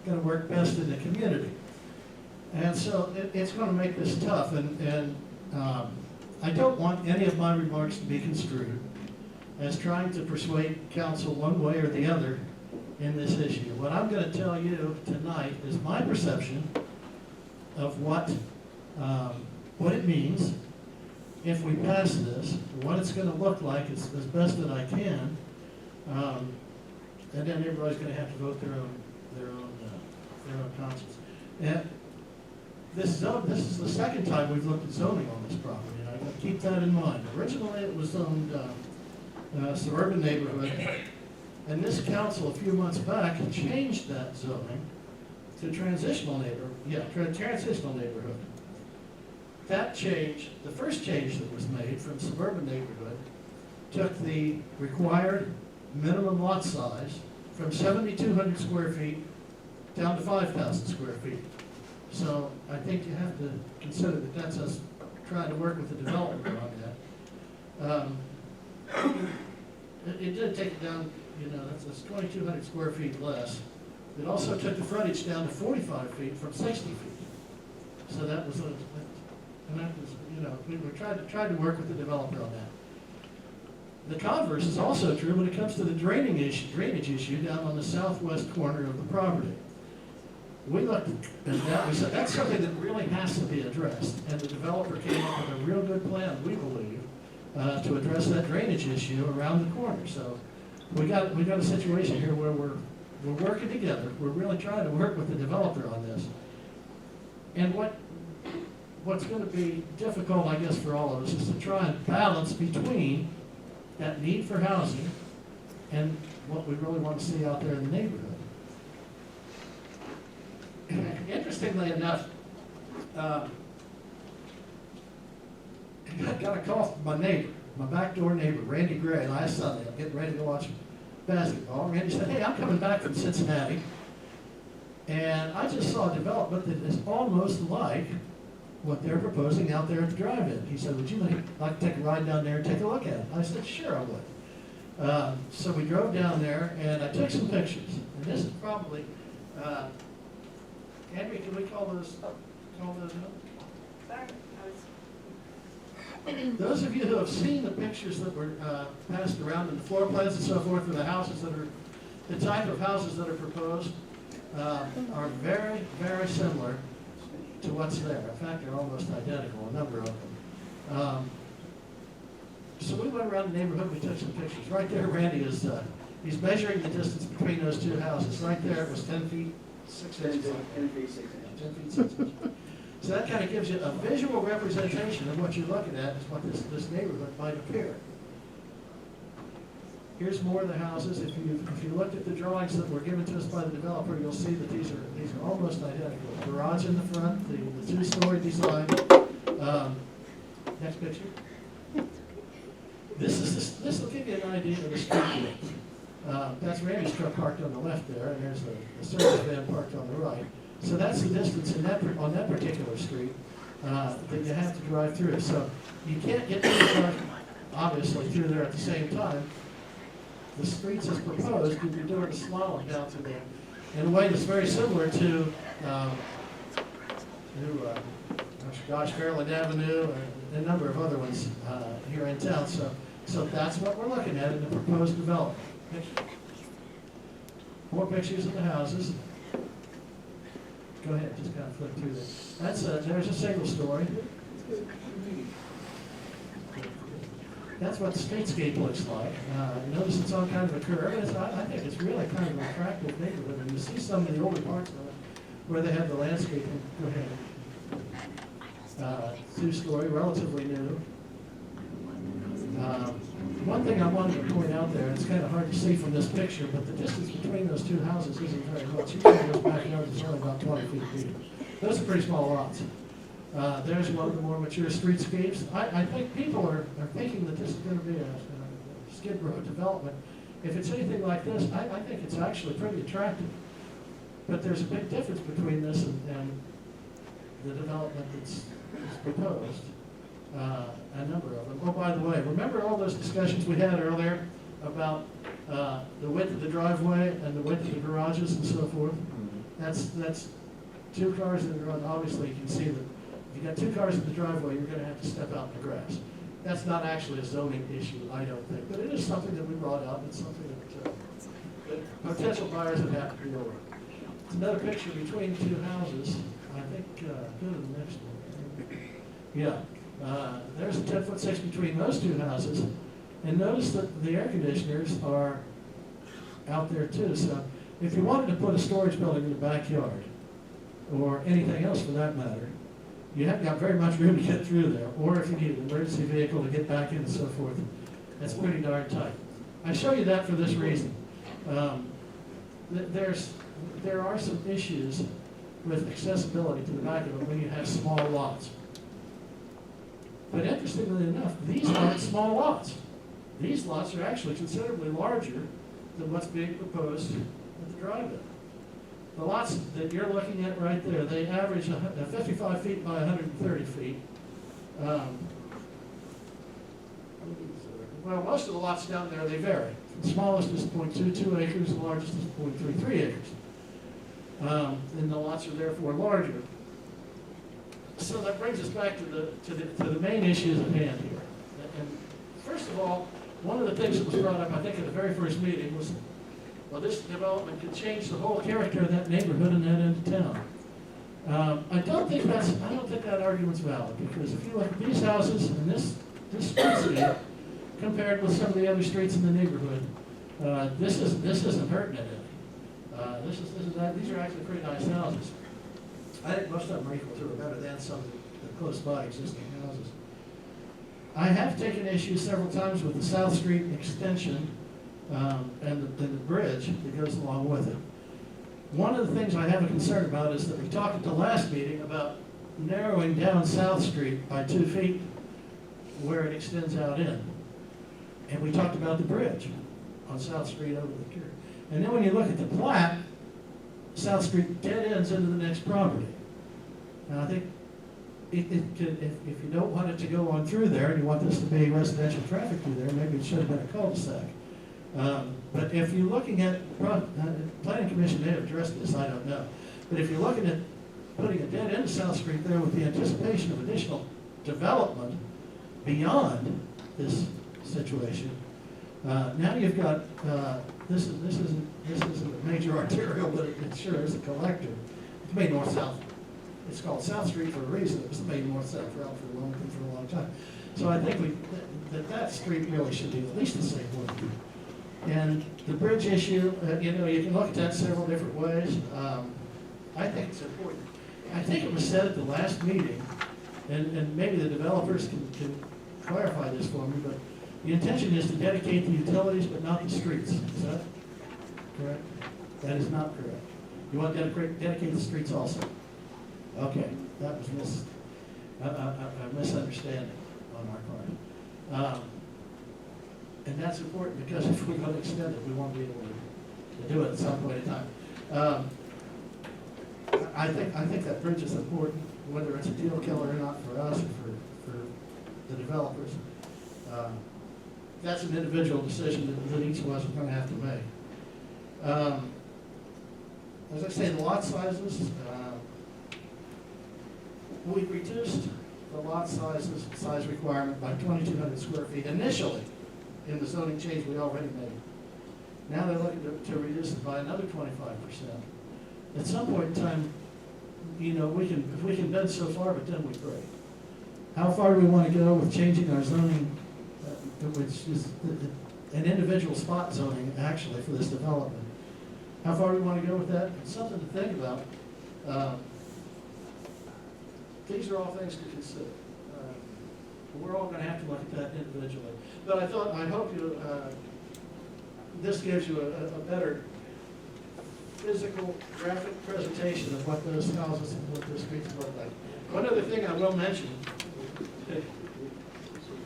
to work best in the community. And so it's going to make this tough. And I don't want any of my remarks to be construed as trying to persuade council one way or the other in this issue. What I'm going to tell you tonight is my perception of what it means if we pass this, what it's going to look like as best that I can, and then everybody's going to have to vote their own conscience. And this is the second time we've looked at zoning on this property, and I got to keep that in mind. Originally, it was zoned suburban neighborhood, and this council a few months back changed that zoning to transitional neighborhood. That change, the first change that was made from suburban neighborhood, took the required minimum lot size from 7,200 square feet down to 5,000 square feet. So I think you have to consider that that's us trying to work with the developer on that. It did take it down, that's 2,200 square feet less. It also took the frontage down to 45 feet from 60 feet. So that was we were trying to work with the developer on that. The converse is also true when it comes to the drainage issue down on the southwest corner of the property. We looked at that, we said that's something that really has to be addressed, and the developer came up with a real good plan, we believe, to address that drainage issue around the corner. So we got a situation here where we're working together. We're really trying to work with the developer on this. And what's going to be difficult, I guess, for all of us is to try and balance between that need for housing and what we really want to see out there in the neighborhood. Interestingly enough, I got a call from my neighbor. my back door neighbor, Randy Gray, last Sunday, I'm getting ready to watch basketball. Randy said, hey, I'm coming back from Cincinnati, and I just saw a development that is almost like what they're proposing out there at the drive-in. He said, would you like to take a ride down there and take a look at it? I said, sure, I would. So we drove down there, and I took some pictures. And this is probably, Henry, can we call those notes? Those of you who have seen the pictures that were passed around in the floor plans and so forth for the houses that are, the type of houses that are proposed are very, very similar to what's there. In fact, they're almost identical, a number of them. So we went around the neighborhood, we took some pictures. Right there, Randy is, he's measuring the distance between those two houses. Right there, it was 10 feet, 6 inches. 10 feet, 6 inches. 10 feet, 6 inches. So that kind of gives you a visual representation of what you're looking at, is what this neighborhood might appear. Here's more of the houses. If you looked at the drawings that were given to us by the developer, you'll see that these are almost identical. Garage in the front, the two-story design. Next picture. This will give you an idea of the street width. That's Randy's truck parked on the left there, and there's the service van parked on the right. So that's the distance on that particular street that you have to drive through. So you can't get to the truck, obviously, through there at the same time. The streets as proposed, you'd be doing a slalom down through there in a way that's very similar to Fairland Avenue and a number of other ones here in town. So that's what we're looking at in the proposed development. More pictures of the houses. Go ahead, just kind of flip through this. There's a single story. That's what the streetscape looks like. Notice it's on kind of a curve. I think it's really kind of an attractive neighborhood. And you see some of the older parts of it where they have the landscaping. Go ahead. Two-story, relatively new. One thing I wanted to point out there, it's kind of hard to see from this picture, but the distance between those two houses isn't very much. You can go backyard, it's only about 20 feet deep. Those are pretty small lots. There's one of the more mature streetscapes. I think people are thinking that this is going to be a skid row development. If it's anything like this, I think it's actually pretty attractive. But there's a big difference between this and the development that's proposed. A number of them. Oh, by the way, remember all those discussions we had earlier about the width of the driveway and the width of the garages and so forth? That's two cars in the garage. Obviously, you can see that if you got two cars in the driveway, you're going to have to step out in the grass. That's not actually a zoning issue, I don't think, but it is something that we brought up. It's something that potential buyers would have to deal with. It's another picture between two houses. I think, go to the next one. Yeah. There's a 10'6" between those two houses, and notice that the air conditioners are out there too. So if you wanted to put a storage building in the backyard, or anything else for that matter, you haven't got very much room to get through there. Or if you need an emergency vehicle to get back in and so forth, that's pretty darn tight. I show you that for this reason. There are some issues with accessibility to the back of it when you have small lots. But interestingly enough, these aren't small lots. These lots are actually considerably larger than what's being proposed at the drive-in. The lots that you're looking at right there, they average 55 feet by 130 feet. Well, most of the lots down there, they vary. The smallest is 0.22 acres, the largest is 0.33 acres. And the lots are therefore larger. So that brings us back to the main issues at hand here. And first of all, one of the things that was brought up, I think, at the very first meeting was, well, this development could change the whole character of that neighborhood and that end of town. I don't think that argument's valid, because if you look at these houses and this streetscape compared with some of the other streets in the neighborhood, this isn't hurting it any. These are actually pretty nice houses. I think most of them are equal to or better than some of the close by existing houses. I have taken issue several times with the South Street extension and the bridge that goes along with it. One of the things I have a concern about is that we talked at the last meeting about narrowing down South Street by 2 feet where it extends out in. And we talked about the bridge on South Street over the Cure. And then when you look at the plat, South Street dead ends into the next property. And I think it could, if you don't want it to go on through there, and you want this to be residential traffic through there, maybe it should have been a cul-de-sac. But if you're looking at, Planning Commission may have addressed this, I don't know. But if you're looking at putting a dead end to South Street there with the anticipation of additional development beyond this situation, now you've got, this isn't a major arterial, but it sure is a collector. It's made north-south. It's called South Street for a reason. It was the main north-south route for a long time. So I think that street really should be at least the same way. And the bridge issue, you know, you can look at that several different ways. I think it's important. I think it was said at the last meeting, and maybe the developers can clarify this for me, but the intention is to dedicate the utilities but not the streets. Is that correct? That is not correct. You want to dedicate the streets also? Okay, that was a misunderstanding on our part. And that's important because if we're going to extend it, we want to be able to do it at some point in time. I think that bridge is important, whether it's a deal killer or not for us or for the developers. That's an individual decision that each of us are going to have to make. As I say, the lot sizes, we reduced the lot size requirement by 2,200 square feet initially in the zoning change we already made. Now they're looking to reduce it by another 25%. At some point in time, you know, if we can bend so far, but then we break. How far do we want to go with changing our zoning, which is an individual spot zoning actually for this development? How far do we want to go with that? It's something to think about. These are all things to consider. We're all going to have to look at that individually. But I hope you, this gives you a better physical, graphic presentation of what those houses and what those streets look like. One other thing I will mention,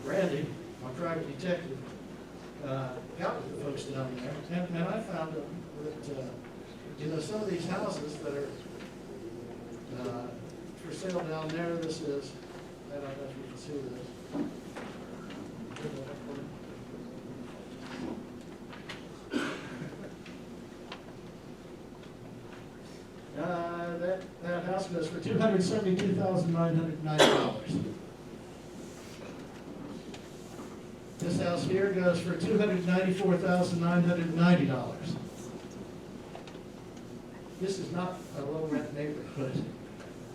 Randy, my private detective, got with the folks down there, and I found that you know, some of these houses that are for sale down there, this is, I don't know if you can see this. That house goes for $272,990. This house here goes for $294,990. This is not a low rent neighborhood.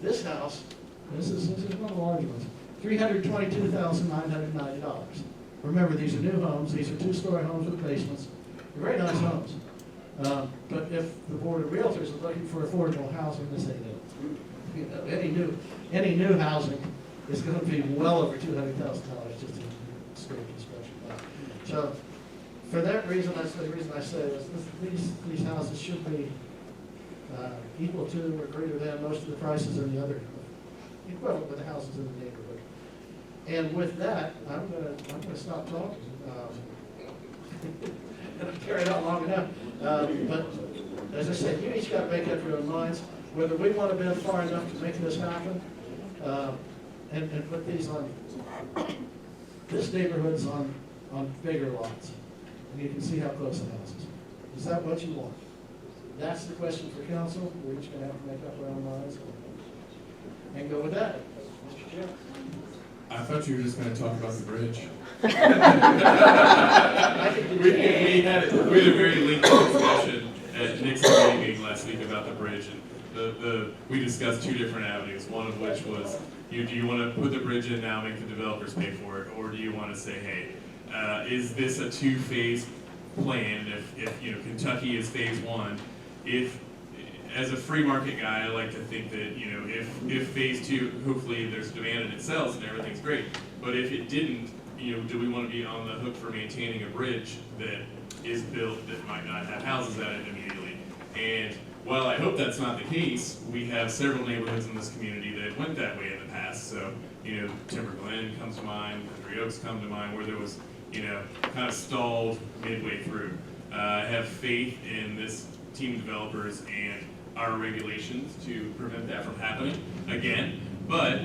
This house, this is one of the larger ones, $322,990. Remember, these are new homes. These are two-story homes with basements. They're very nice homes. But if the Board of Realtors is looking for affordable housing, this ain't it. You know, any new housing is going to be well over $200,000 just in straight construction. So, for that reason, that's the reason I say this. These houses should be equal to or greater than most of the prices in the other, equivalent with the houses in the neighborhood. And with that, I'm gonna stop talking. I've carried on long enough. But as I said, you each got to make up your own minds whether we want to bend far enough to make this happen, and put these on. This neighborhood's on bigger lots, and you can see how close the house is. Is that what you want? That's the question for council. We're each going to have to make up our own minds and go with that. Mr. Chair. I thought you were just going to talk about the bridge. I think we had a very lengthy discussion at Nick's meeting last week about the bridge, and we discussed two different avenues. One of which was, do you want to put the bridge in now, make the developers pay for it, or do you want to say, hey, is this a two-phase plan? If you know, Kentucky is phase one, if as a free market guy, I like to think that, you know, if phase two, hopefully there's demand and it sells and everything's great. But if it didn't, you know, do we want to be on the hook for maintaining a bridge that is built that might not have houses at it immediately? And while I hope that's not the case, we have several neighborhoods in this community that went that way in the past. So, you know, Timber Glen comes to mind, Country Oaks come to mind, where there was kind of stalled midway through. I have faith in this team of developers and our regulations to prevent that from happening again. But,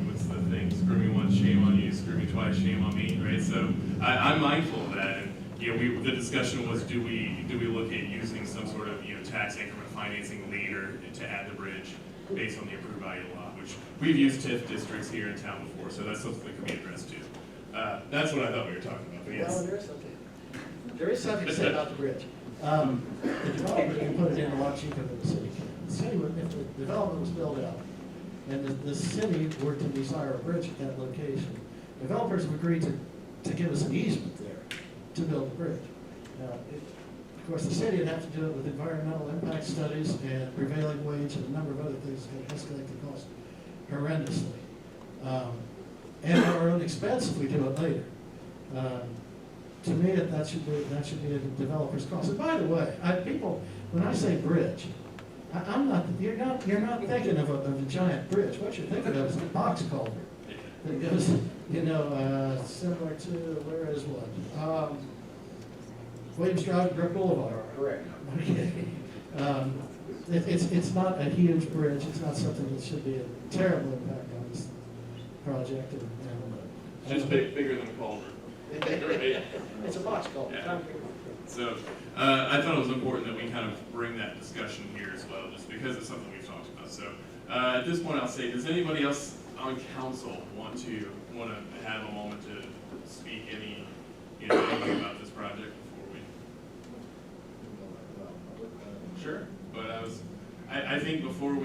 what's the thing? Screw me once, shame on you. Screw me twice, shame on me, right? So I'm mindful of that. And, the discussion was, do we look at using some sort of, tax increment financing later to add the bridge based on the approved value law, which we've used TIF districts here in town before, so that's something that can be addressed too. That's what I thought we were talking about, but yes. Well, there is something to say about the bridge. The developer can put it in a lot cheaper than the city can. The city would, if the development was built out, and the city were to desire a bridge at that location, developers have agreed to give us an easement there to build the bridge. Now, of course, the city would have to do it with environmental impact studies and prevailing wage and a number of other things that escalate the cost horrendously. And our own expense if we do it later. To me, that should be a developer's cost. And by the way, people, when I say bridge, you're not thinking of a giant bridge. What you're thinking of is a box culvert that goes, similar to, where is one? Williams Drive, Brook Boulevard. Correct. Okay. It's not a huge bridge. It's not something that should be a terrible impact on this project. Just bigger than a culvert. It's a box culvert. Yeah. So I thought it was important that we kind of bring that discussion here as well, just because it's something we've talked about. So at this point, I'll say, does anybody else on council want to have a moment to speak anything about this project before we? Sure, but I think before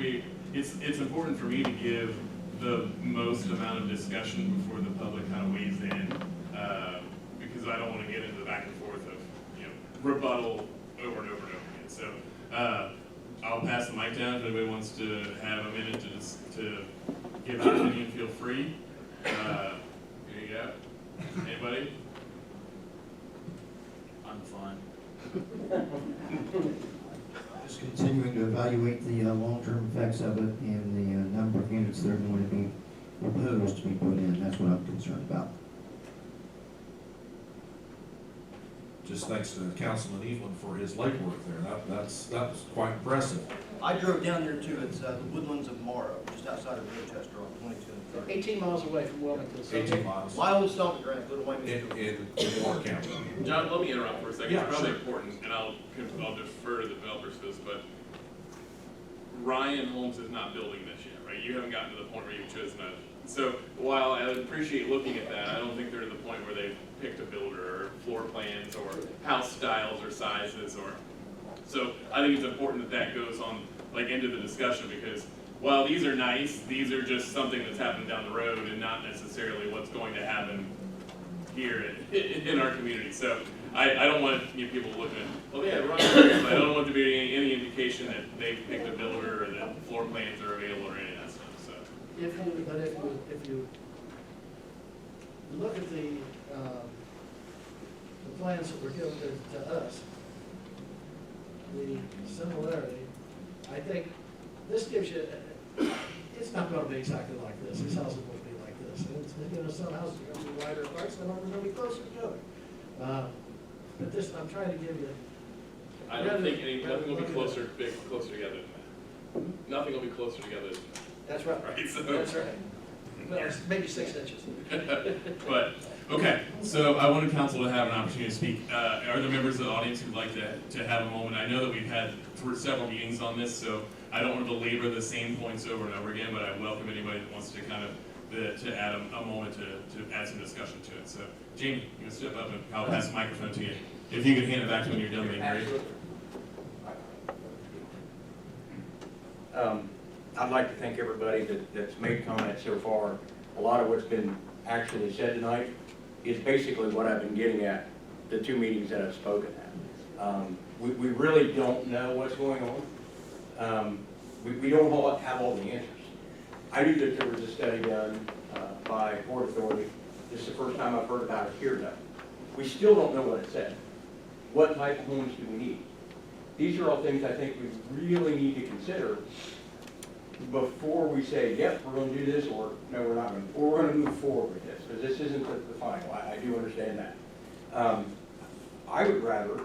it's important for me to give the most amount of discussion before the public kind of weighs in, because I don't want to get into the back and forth of rebuttal over and over and over again. So I'll pass the mic down. If anybody wants to have a minute to give an opinion, feel free. Here you go. Anybody? I'm fine. Just continuing to evaluate the long-term effects of it and the number of units that are going to be proposed to be put in. That's what I'm concerned about. Just thanks to Councilman Evelyn for his legwork there. That was quite impressive. I drove down there too. It's the Woodlands of Morrow, just outside of Rochester on 22 and 30. 18 miles away from Wilmington. So 18 miles. My old stomping ground, Little Wyoming. In Warren County. John, let me interrupt for a second. Yeah, it's probably sure. important, and I'll defer to the developers for this, but Ryan Holmes is not building this yet, right? You haven't gotten to the point where you've chosen a. So while I would appreciate looking at that, I don't think they're at the point where they've picked a builder or floor plans or house styles or sizes or. So I think it's important that goes on into the discussion, because while these are nice, these are just something that's happened down the road and not necessarily what's going to happen here in our community. So I don't want people looking at, well, yeah, Ryan, I don't want there to be any indication that they've picked a builder or that floor plans are available or any of that stuff. So if you look at the plans that were given to us, the similarity, I think this gives you, it's not going to be exactly like this. These houses won't be like this. And it's, some houses are going to be wider apart, some are going to be closer together. But this, I'm trying to give you. I don't think nothing will be closer together than that. Nothing will be closer together than that. That's right. Right, so. That's right. Well, maybe 6 inches. But, okay, so I wanted council to have an opportunity to speak. Are there members of the audience who'd like to have a moment? I know that we've had several meetings on this, so I don't want to belabor the same points over and over again, but I welcome anybody that wants to kind of to add a moment to add some discussion to it. So, Jamie, you can step up and I'll pass the microphone to you. If you could hand it back to me when you're done, that'd be great. I'd like to thank everybody that's made comments so far. A lot of what's been actually said tonight is basically what I've been getting at the 2 meetings that I've spoken at. We really don't know what's going on. We don't have all the answers. I knew that there was a study done by Port Authority. This is the first time I've heard about it here though. We still don't know what it said. What type of homes do we need? These are all things I think we really need to consider before we say, yep, we're gonna do this, or no, we're not gonna, or we're gonna move forward with this, because this isn't the final, I do understand that. I would rather,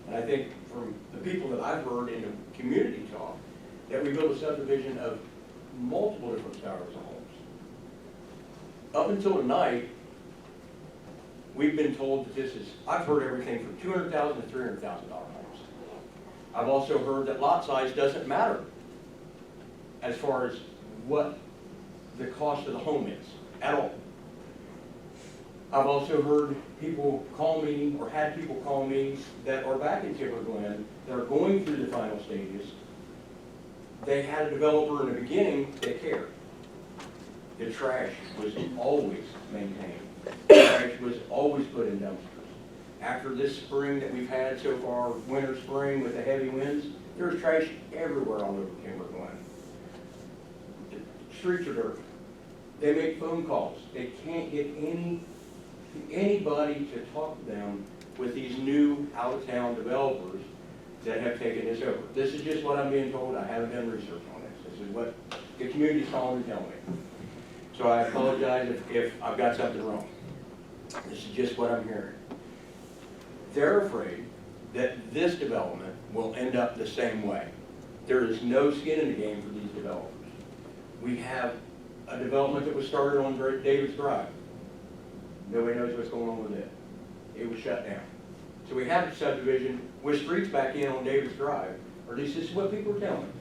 and I think from the people that I've heard in the community talk, that we build a subdivision of multiple different styles of homes. Up until tonight, we've been told that this is, I've heard everything from $200,000 to $300,000 homes. I've also heard that lot size doesn't matter as far as what the cost of the home is at all. I've also heard people call me, or had people call me, that are back in Timber Glen, that are going through the final stages. They had a developer in the beginning that cared. The trash was always maintained. The trash was always put in dumpsters. After this spring that we've had so far, winter, spring with the heavy winds, there's trash everywhere all over Timber Glen. The streets are dirty. They make phone calls. They can't get anybody to talk to them with these new out-of-town developers that have taken this over. This is just what I'm being told. I haven't done research on this. This is what the community's calling and telling me. So I apologize if I've got something wrong. This is just what I'm hearing. They're afraid that this development will end up the same way. There is no skin in the game for these developers. We have a development that was started on David's Drive. Nobody knows what's going on with it. It was shut down. So we have a subdivision with streets back in on David's Drive, or at least this is what people are telling me.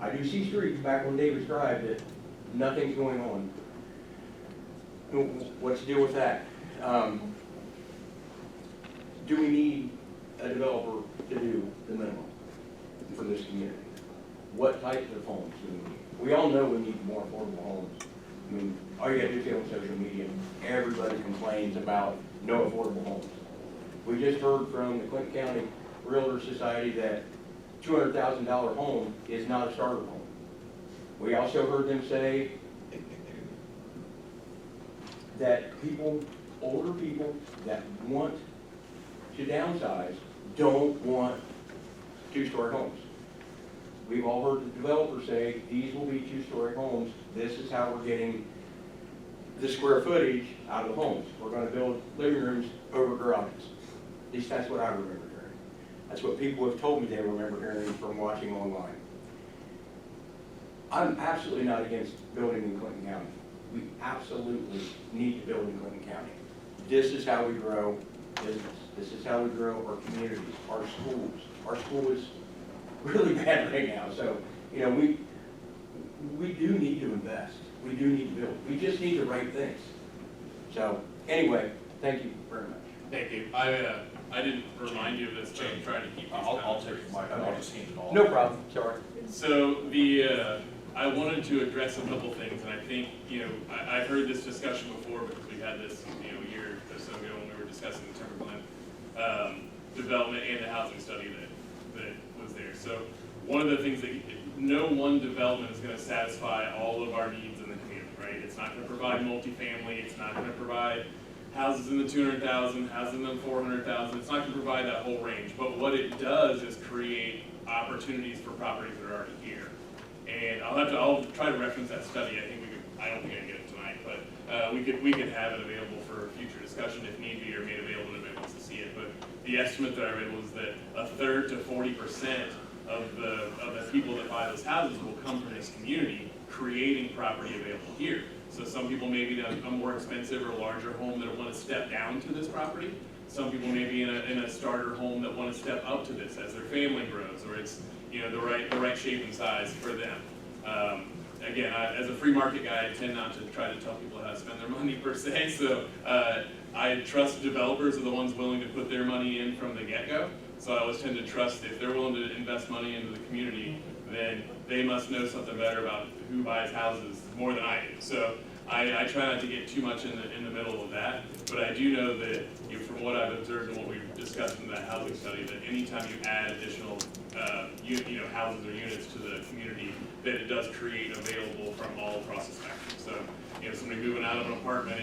I do see streets back on David's Drive that nothing's going on. What's the deal with that? Do we need a developer to do the minimum for this community? What types of homes do we need? We all know we need more affordable homes. I mean, all you gotta do is get on social media. Everybody complains about no affordable homes. We just heard from the Clinton County Realtor Society that $200,000 home is not a starter home. We also heard them say that older people that want to downsize don't want two-story homes. We've all heard the developers say, these will be two-story homes. This is how we're getting the square footage out of the homes. We're going to build living rooms over garages. At least that's what I remember hearing. That's what people have told me they remember hearing from watching online. I'm absolutely not against building in Clinton County. We absolutely need to build in Clinton County. This is how we grow business. This is how we grow our communities, our schools. Our school is really bad right now. So, you know, we do need to invest. We do need to build. We just need the right things. So, anyway, thank you very much. Thank you. I didn't remind you of this, but I'm trying to keep these I'll take my, I'll just hand it off. No problem, sorry. So I wanted to address a couple things, and I think, you know, I've heard this discussion before because we had this, you know, a year or so ago when we were discussing the Timber Glen development and the housing study that was there. So one of the things that no one development is going to satisfy all of our needs in the community, right? It's not going to provide multifamily. It's not going to provide houses in the 200,000, houses in the 400,000. It's not going to provide that whole range. But what it does is create opportunities for properties that are already here. And I'll try to reference that study. I don't think I can get it tonight, but we could have it available for future discussion if need be, or made available if anyone wants to see it. But the estimate that I read was that 1/3 to 40% of the people that buy those houses will come from this community, creating property available here. So some people may be in a more expensive or larger home that want to step down to this property. Some people may be in a starter home that want to step up to this as their family grows, or it's, you know, the right shape and size for them. Again, as a free market guy, I tend not to try to tell people how to spend their money per se. So I trust developers are the ones willing to put their money in from the get-go. So I always tend to trust if they're willing to invest money into the community, then they must know something better about who buys houses more than I do. So I try not to get too much in the middle of that, but I do know that, you know, from what I've observed and what we've discussed in that housing study, that anytime you add additional houses or units to the community, that it does create available from all across the spectrum. So, you know, somebody moving out of an apartment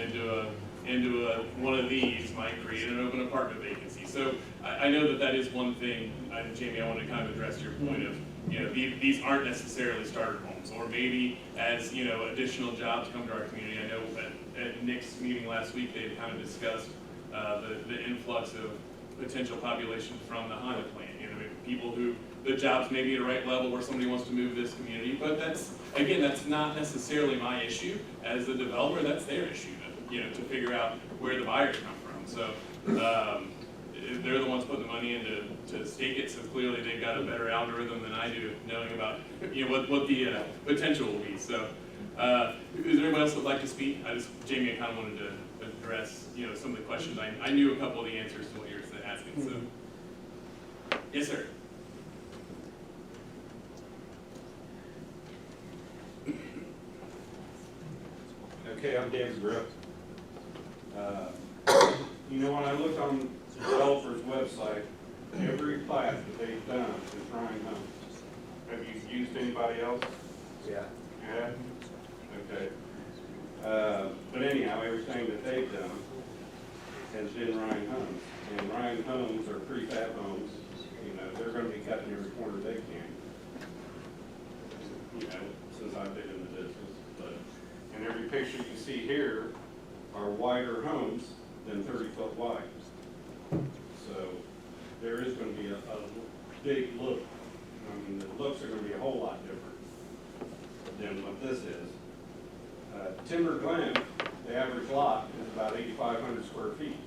into one of these might create an open apartment vacancy. So I know that is one thing, Jamie, I want to kind of address your point of, you know, these aren't necessarily starter homes. homes, or maybe as, you know, additional jobs come to our community. I know at Nick's meeting last week, they had kind of discussed the influx of potential population from the Honda plant. You know, people who, the jobs may be at a right level where somebody wants to move this community, but that's, again, that's not necessarily my issue as a developer. That's their issue, you know, to figure out where the buyers come from. So they're the ones putting the money in to stake it, so clearly they've got a better algorithm than I do, knowing about, you know, what the potential will be. So is there anybody else that would like to speak? Jamie, I kind of wanted to address, you know, some of the questions. I knew a couple of the answers to what you're asking, so. Yes, sir. Okay, I'm Dave Grip. You know, when I look on the developer's website, every plat that they've done is Ryan Homes. Have you used anybody else? Yeah. Yeah? Okay. But anyhow, everything that they've done has been Ryan Homes. And Ryan Homes are prefab homes. You know, they're going to be cutting every corner they can. You know, since I've been in the business. But, and every picture you see here are wider homes than 30-foot wide. So there is going to be a big look. I mean, the looks are going to be a whole lot different than what this is. Timber Glen, the average lot is about 8,500 square feet.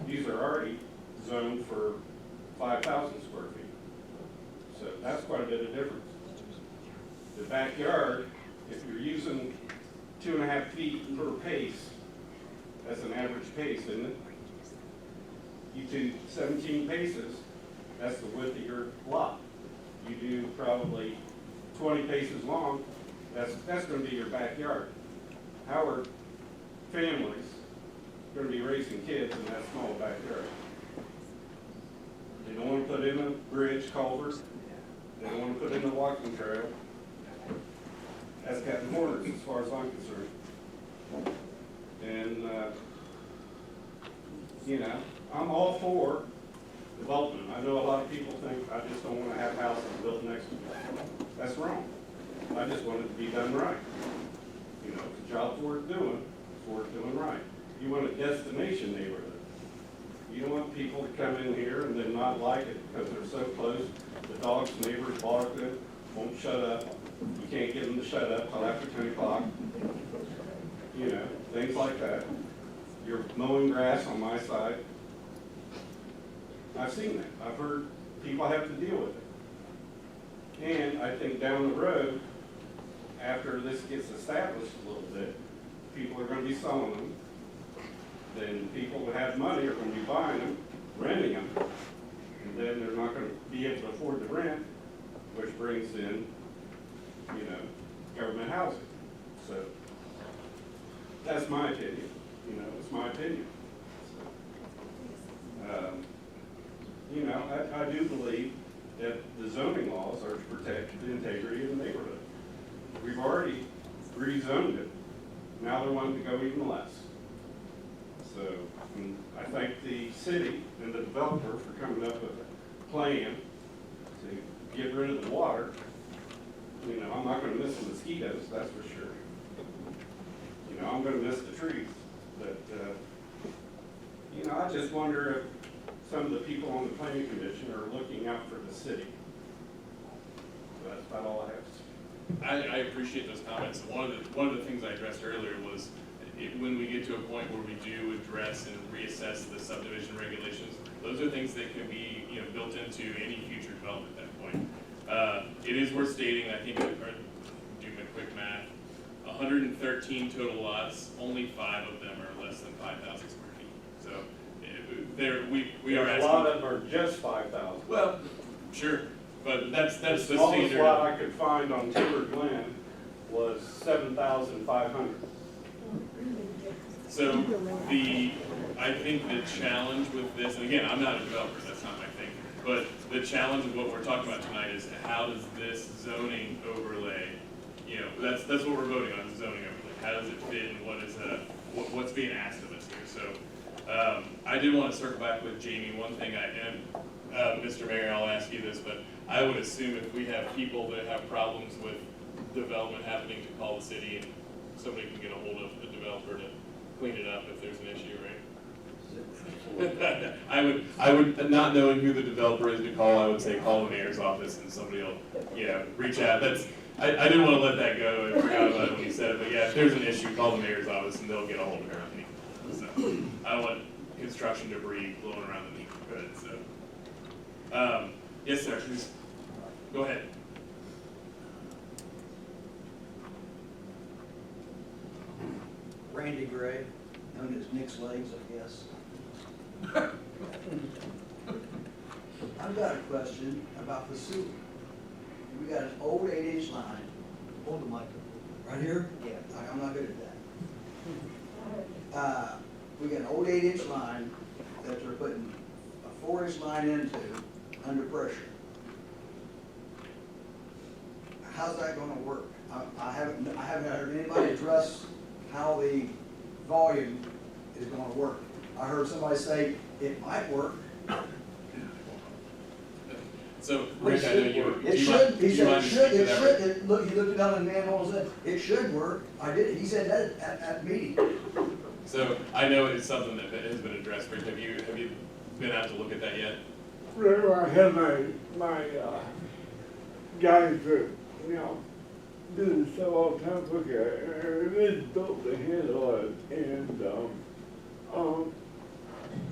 These are already zoned for 5,000 square feet. So that's quite a bit of difference. The backyard, if you're using 2.5 feet per pace, that's an average pace, isn't it? You do 17 paces, that's the width of your lot. You do probably 20 paces long, that's going to be your backyard. How are families going to be raising kids in that small backyard? They don't want to put in a bridge, culvert. They don't want to put in a walking trail. That's cutting corners as far as I'm concerned. And, you know, I'm all for development. I know a lot of people think I just don't want to have houses built next to me. That's wrong. I just want it to be done right. You know, if the job's worth doing, it's worth doing right. You want a destination neighborhood. You don't want people to come in here and then not like it because they're so close. The dogs, neighbors bark at, won't shut up. You can't get them to shut up till after 10 o'clock. You know, things like that. You're mowing grass on my side. I've seen that. I've heard people have to deal with it. And I think down the road, after this gets established a little bit, people are going to be selling them. Then people who have money are going to be buying them, renting them, and then they're not going to be able to afford the rent, which brings in, you know, government housing. So that's my opinion. You know, it's my opinion. So, you know, I do believe that the zoning laws are to protect the integrity of the neighborhood. We've already rezoned it. Now they're wanting to go even less. So I thank the city and the developer for coming up with a plan to get rid of the water. You know, I'm not going to miss the mosquitoes, that's for sure. You know, I'm going to miss the trees. But, you know, I just wonder if some of the people on the planning commission are looking out for the city. So that's about all I have to say. I appreciate those comments. One of the things I addressed earlier was when we get to a point where we do address and reassess the subdivision regulations, those are things that can be, you know, built into any future development at that point. It is worth stating, I think, do my quick math, 113 total lots, only 5 of them are less than 5,000 square feet. So we are asking. A lot of them are just 5,000. Well, sure, but that's the standard. The smallest lot I could find on Timber Glen was 7,500. So I think the challenge with this, and again, I'm not a developer, that's not my thing, but the challenge of what we're talking about tonight is how does this zoning overlay, you know, that's what we're voting on, is zoning overlay. How does it fit and what's being asked of us here? So I did want to circle back with Jamie. One thing Mr. Mayor, I'll ask you this, but I would assume if we have people that have problems with development happening to call the city and somebody can get a hold of the developer to clean it up if there's an issue, right? I would, not knowing who the developer is to call, I would say call the mayor's office and somebody will, reach out. I didn't want to let that go. I forgot about it when you said it, but yeah, if there's an issue, call the mayor's office and they'll get a hold of her. So, I don't want construction debris blowing around the neighborhood, so. Yes, sir, please, go ahead. Randy Gray, known as Nick's Legs, I guess. I've got a question about the sewer. We got an old 8-inch line. Hold the mic. Right here? Yeah, I'm not good at that. We got an old 8-inch line that they're putting a 4-inch line into under pressure. How's that gonna work? I haven't heard anybody address how the volume is gonna work. I heard somebody say it might work. So, Rick, I know you. It should, he said it should, look, he looked it up in the manual and said, it should work. He said that at the meeting. So, I know it's something that has been addressed, Rick, have you been out to look at that yet? I had my guys that, do this stuff all the time, look at it, and it is built to handle it, and,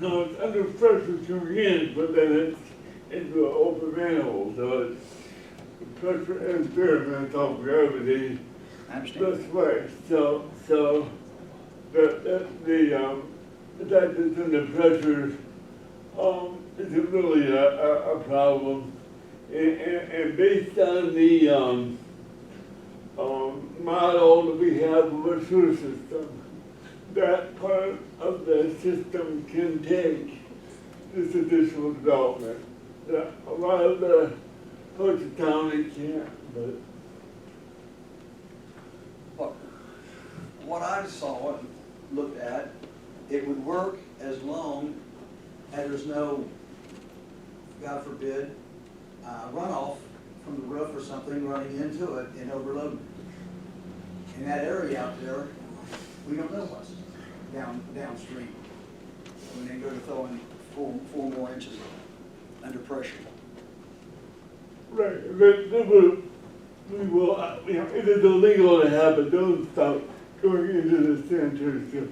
no, it's under pressure coming in, but then it's into an open manhole, so it's, the pressure is there, and it's all gravity. I understand. This way, so, the fact that it's under pressure, isn't really a problem. And based on the, model that we have of a sewer system, that part of the system can take this additional development. A lot of the parts of town they can't, but. Look, what I saw and looked at, it would work as long as there's no, God forbid, runoff from the roof or something running into it and overloading. In that area out there, we don't know what's downstream. When they go to throw in four more inches under pressure. Right, but we will, it is illegal to have a dome stop going into the sanitary sewer.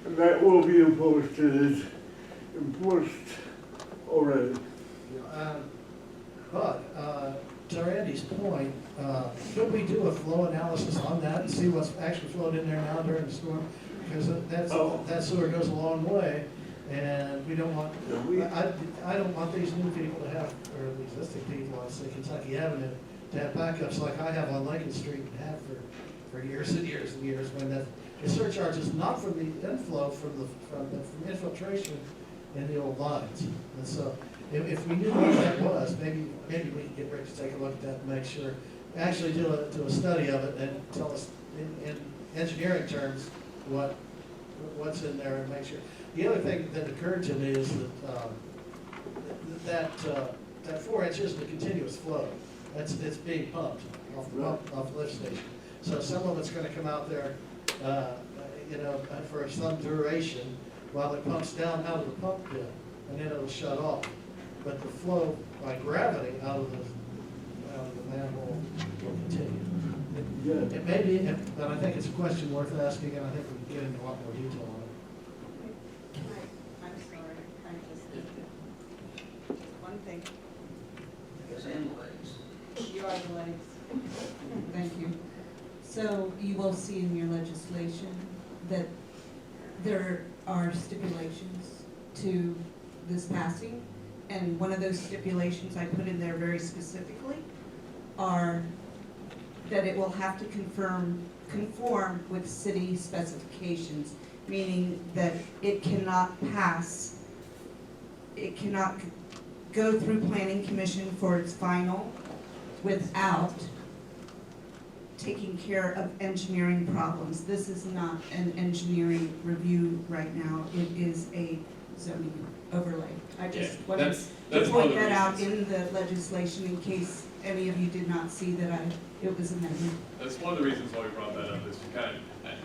And that will be enforced, it is enforced already. But to Randy's point, should we do a flow analysis on that and see what's actually flowed in there now during the storm? Because that sewer goes a long way, and we don't want, I don't want these new people to have, or the existing people on, say, Kentucky Avenue, to have backups like I have on Lincoln Street and have for years and years and years, when the surcharge is not from the inflow, from infiltration in the old lines. And so, if we knew what that was, maybe we could get Rick to take a look at that and make sure, actually do a study of it and tell us in engineering terms what's in there and make sure. The other thing that occurred to me is that 4 inches is a continuous flow. It's being pumped off the lift station. So some of it's going to come out there, for some duration while it pumps down out of the pump pit, and then it'll shut off. But the flow by gravity out of the manhole will continue. It may be, but I think it's a question worth asking, and I think we can get into a lot more detail on it. I'm sorry, I'm just, one thing. I guess and legs. You are the legs. Thank you. So you will see in your legislation that there are stipulations to this passing. And one of those stipulations I put in there very specifically are that it will have to conform with city specifications, meaning that it cannot go through planning commission for its final without taking care of engineering problems. This is not an engineering review right now. It is a zoning overlay. I just wanted to point that out in the legislation in case any of you did not see that it was amended. That's one of the reasons why we brought that up, is to kind of,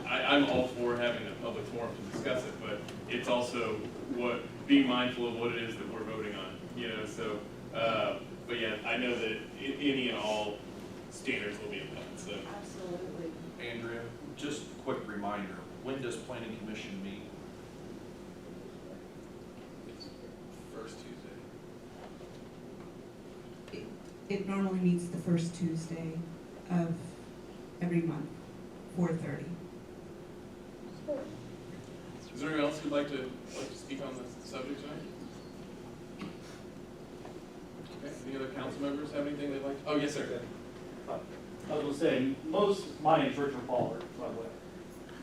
I'm all for having a public forum to discuss it, but it's also being mindful of what it is that we're voting on, you know, so, but yeah, I know that any and all standards will be upheld, so. Absolutely. Andrea, just a quick reminder, when does planning commission meet? First Tuesday. It normally meets the first Tuesday of every month, 4:30. Is there anyone else who'd like to speak on the subject tonight? Okay, any other council members have anything they'd like to? Oh, yes, sir. I was gonna say, my name's Richard Pollard, by the way.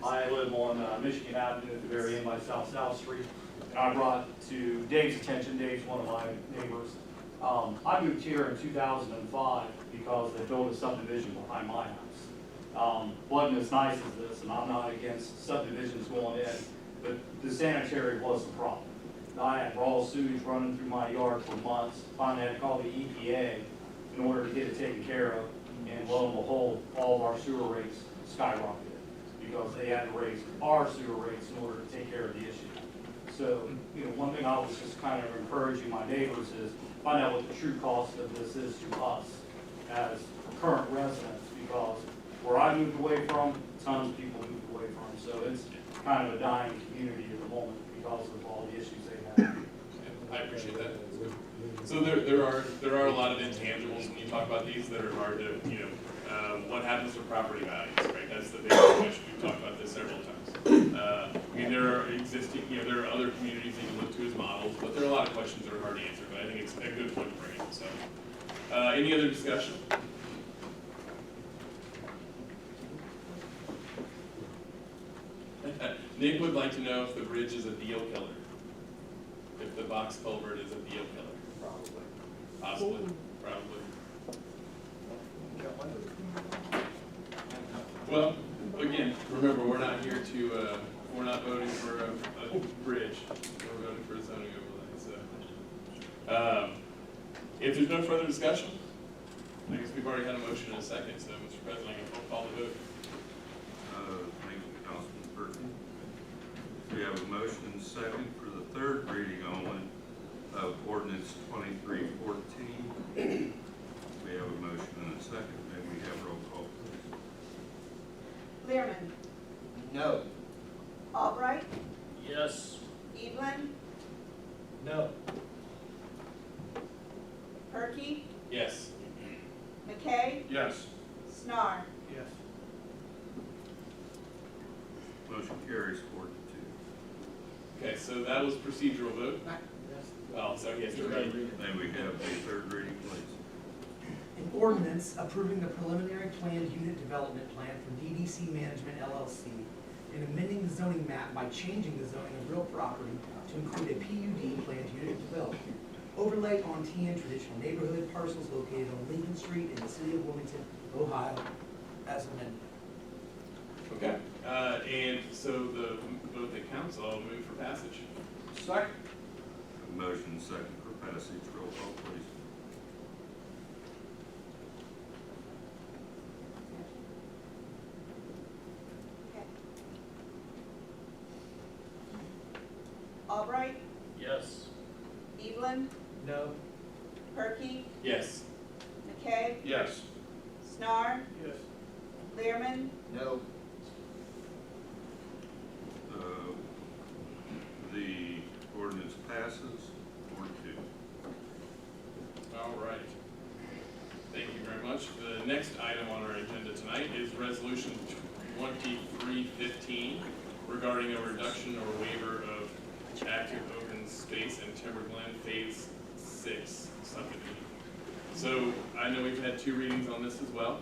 I live on Michigan Avenue at the very end by South Street. And I brought to Dave's attention, Dave's one of my neighbors. I moved here in 2005 because they built a subdivision behind my house. Wasn't as nice as this, and I'm not against subdivisions going in, but the sanitary was the problem. I had raw sewage running through my yard for months. Finally had to call the EPA in order to get it taken care of. And lo and behold, all of our sewer rates skyrocketed because they had to raise our sewer rates in order to take care of the issue. So, you know, one thing I was just kind of encouraging my neighbors is find out what the true cost of this is to us as current residents, because where I moved away from, tons of people moved away from. So it's kind of a dying community at the moment because of all the issues they have. I appreciate that. So there are a lot of intangibles when you talk about these that are hard to, you know, what happens to property values, right? That's the big question. We've talked about this several times. I mean, there are existing, you know, there are other communities that you look to as models, but there are a lot of questions that are hard to answer, but I think it's a good point to bring up, so. Any other discussion? Nick would like to know if the bridge is a deal killer. If the box culvert is a deal killer. Probably. Possibly, probably. Well, again, remember, we're not here to, we're not voting for a bridge. We're voting for a zoning overlay, so. If there's no further discussion, I guess we've already had a motion and a second, so Mr. President, I can call the vote. Thank you, Councilman Burton. We have a motion and a second for the third reading only of ordinance 2314. We have a motion and a second. May we have roll call, please? Learman, No. Albright, Yes. Evelyn, No. Perky, Yes. McKay, Yes. Snar. Yes. Motion carries 4-2. Okay, so that was procedural vote. Oh, so he has to read. May we have the third reading, please? An ordinance approving the preliminary planned unit development plan for DDC Management LLC and amending the zoning map by changing the zoning of real property to include a PUD planned unit development overlay on TN traditional neighborhood parcels located on Lincoln Street in the city of Wilmington, Ohio, as amended. Okay, and so the vote that counts, I'll move for passage. Second. Motion second for passage. Roll call, please. Albright, Yes. Evelyn, No. Perky, Yes. McKay, Yes. Snar, Yes. Learman, No. The ordinance passes 4-2. All right. Thank you very much. The next item on our agenda tonight is Resolution 2315 regarding a reduction or waiver of active open space in Timber Glen Phase 6 subdivision. So I know we've had 2 readings on this as well.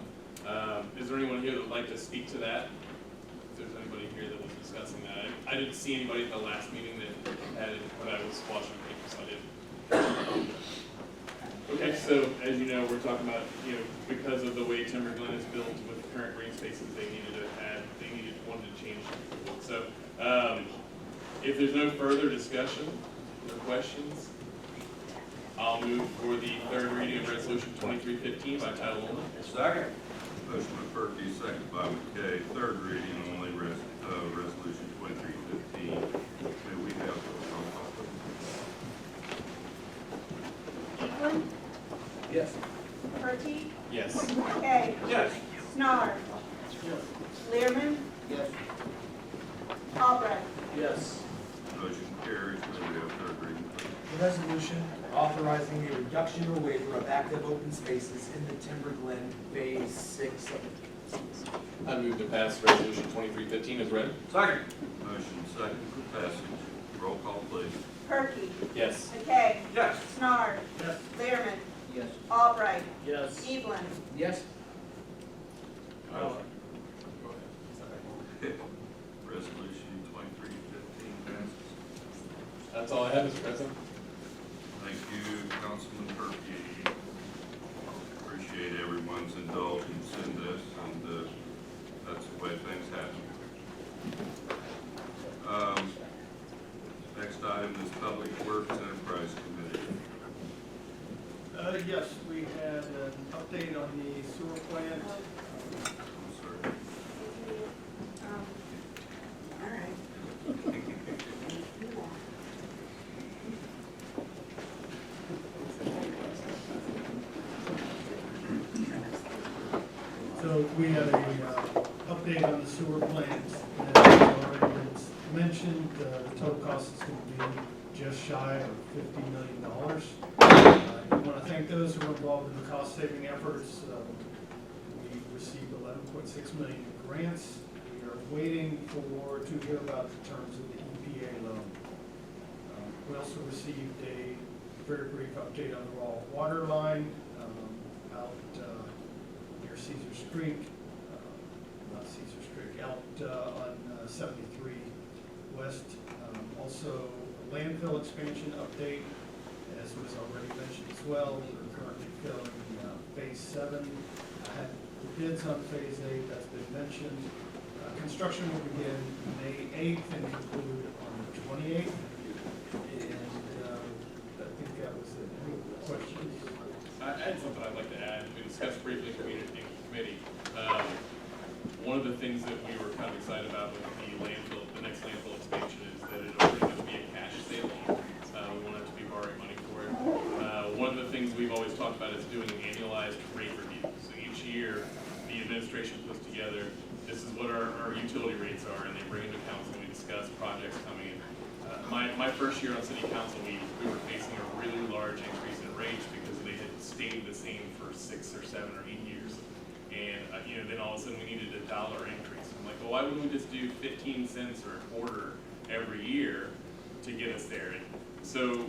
Is there anyone here that would like to speak to that? If there's anybody here that was discussing that. I didn't see anybody at the last meeting that had it, but I was watching people, so I didn't. Okay, so as you know, we're talking about, you know, because of the way Timber Glen is built with current green spaces, wanted to change it. So, if there's no further discussion or questions, I'll move for the third reading of Resolution 2315 by title only. Second. Motion by Perky, second by McKay, third reading only, resolution 2315. May we have roll call, please? Evelyn, Yes. Perky, Yes. McKay, Yes. Snar, Learman, Yes. Albright. Yes. Motion carries. May we have third reading, please? A resolution authorizing a reduction or waiver of active open spaces in the Timber Glen Phase 6 of I move to pass Resolution 2315 as read. Second. Motion second for passage. Roll call, please. Perky, Yes. McKay, Yes. Snar, Yes. Learman, Yes. Albright, Yes. Evelyn. Yes. Go ahead. Sorry. Resolution 2315 passes. That's all I have, Mr. President. Thank you, Councilman Perky. Appreciate everyone's indulgence in this, and that's the way things happen. Next item is Public Works Enterprise Committee. Yes, we had an update on the sewer plant. I'm sorry. All right. So we had a update on the sewer plant. As already been mentioned, the total cost is going to be just shy of $50 million. I want to thank those who were involved in the cost-saving efforts. We received $11.6 million in grants. We are waiting to hear about the terms of the EPA loan. We also received a very brief update on the raw water line out near Caesar's Creek, not Caesar's Creek, out on 73 West. Also, a landfill expansion update, as was already mentioned as well. We're currently filling Phase 7. I had the bids on Phase 8, that's been mentioned. Construction will begin May 8th and conclude on the 28th. And I think that was it. Any questions? I had something I'd like to add. We discussed briefly in committee. One of the things that we were kind of excited about with the next landfill expansion is that it's already going to be a cash sale. We want it to be borrowing money for it. One of the things we've always talked about is doing an annualized rate review. So each year, the administration puts together, this is what our utility rates are, and they bring it to council and we discuss projects coming in. My first year on city council, we were facing a really large increase in rates because they had stayed the same for 6 or 7 or 8 years. And then all of a sudden we needed a $1 increase. I'm like, well, why wouldn't we just do 15 cents or a quarter every year to get us there? And so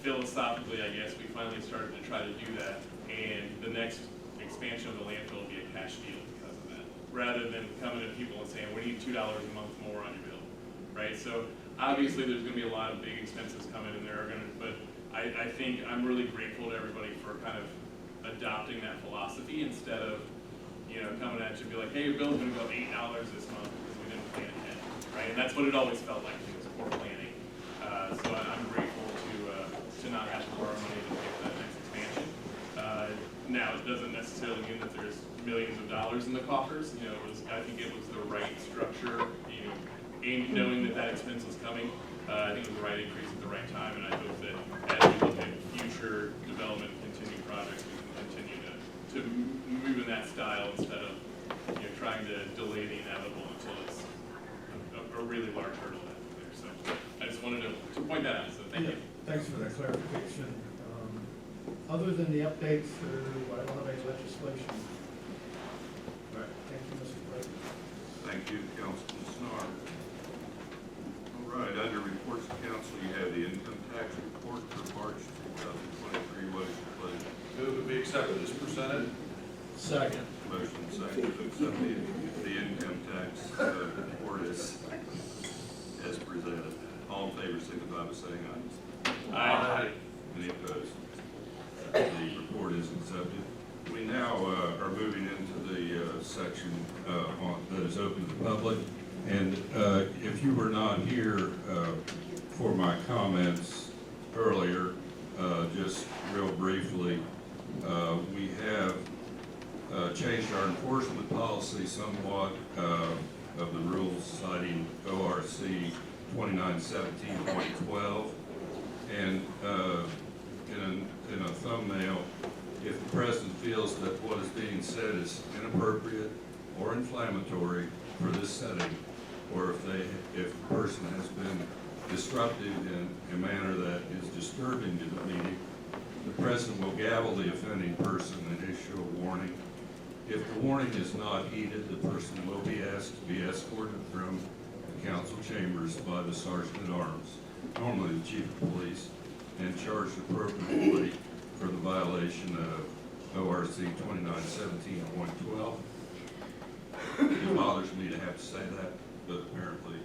philosophically, I guess, we finally started to try to do that. And the next expansion of the landfill will be a cash deal because of that. Rather than coming to people and saying, we need $2 a month more on your bill, right? So obviously there's gonna be a lot of big expenses coming in there, but I think I'm really grateful to everybody for kind of adopting that philosophy instead of, coming at you and be like, hey, your bill's gonna go up $8 this month because we didn't plan ahead, right? And that's what it always felt like, it was poor planning. So I'm grateful to not have to borrow money to pay for that next expansion. Now, it doesn't necessarily mean that there's millions of dollars in the coffers. I think it was the right structure, and knowing that expense was coming. I think it was the right increase at the right time, and I hope that as we look at future development and continued projects, we can continue to move in that style instead of trying to delay the inevitable until it's a really large hurdle there. So I just wanted to point that out, so thank you. Thanks for that clarification. Other than the updates, I don't have any legislation. All right, thank you, Mr. President. Thank you, Councilman Snar. All right, under reports to council, you have the income tax report for March 2023. What is your pleasure? Move to be accepted as presented. Second. Motion second to accept the income tax report as presented. All in favor, signify by saying aye. Aye. Any opposed? The report is accepted. We now are moving into the section that is open to the public. And if you were not here for my comments earlier, just real briefly, we have changed our enforcement policy somewhat of the rules citing ORC 2917.12. And in a thumbnail, if the president feels that what is being said is inappropriate or inflammatory for this setting, or if the person has been disruptive in a manner that is disturbing to the meeting, the president will gavel the offending person and issue a warning. If the warning is not heeded, the person will be asked to be escorted from the council chambers by the sergeant at arms, normally the chief of police, and charged appropriately for the violation of ORC 2917.12. It bothers me to have to say that, but apparently I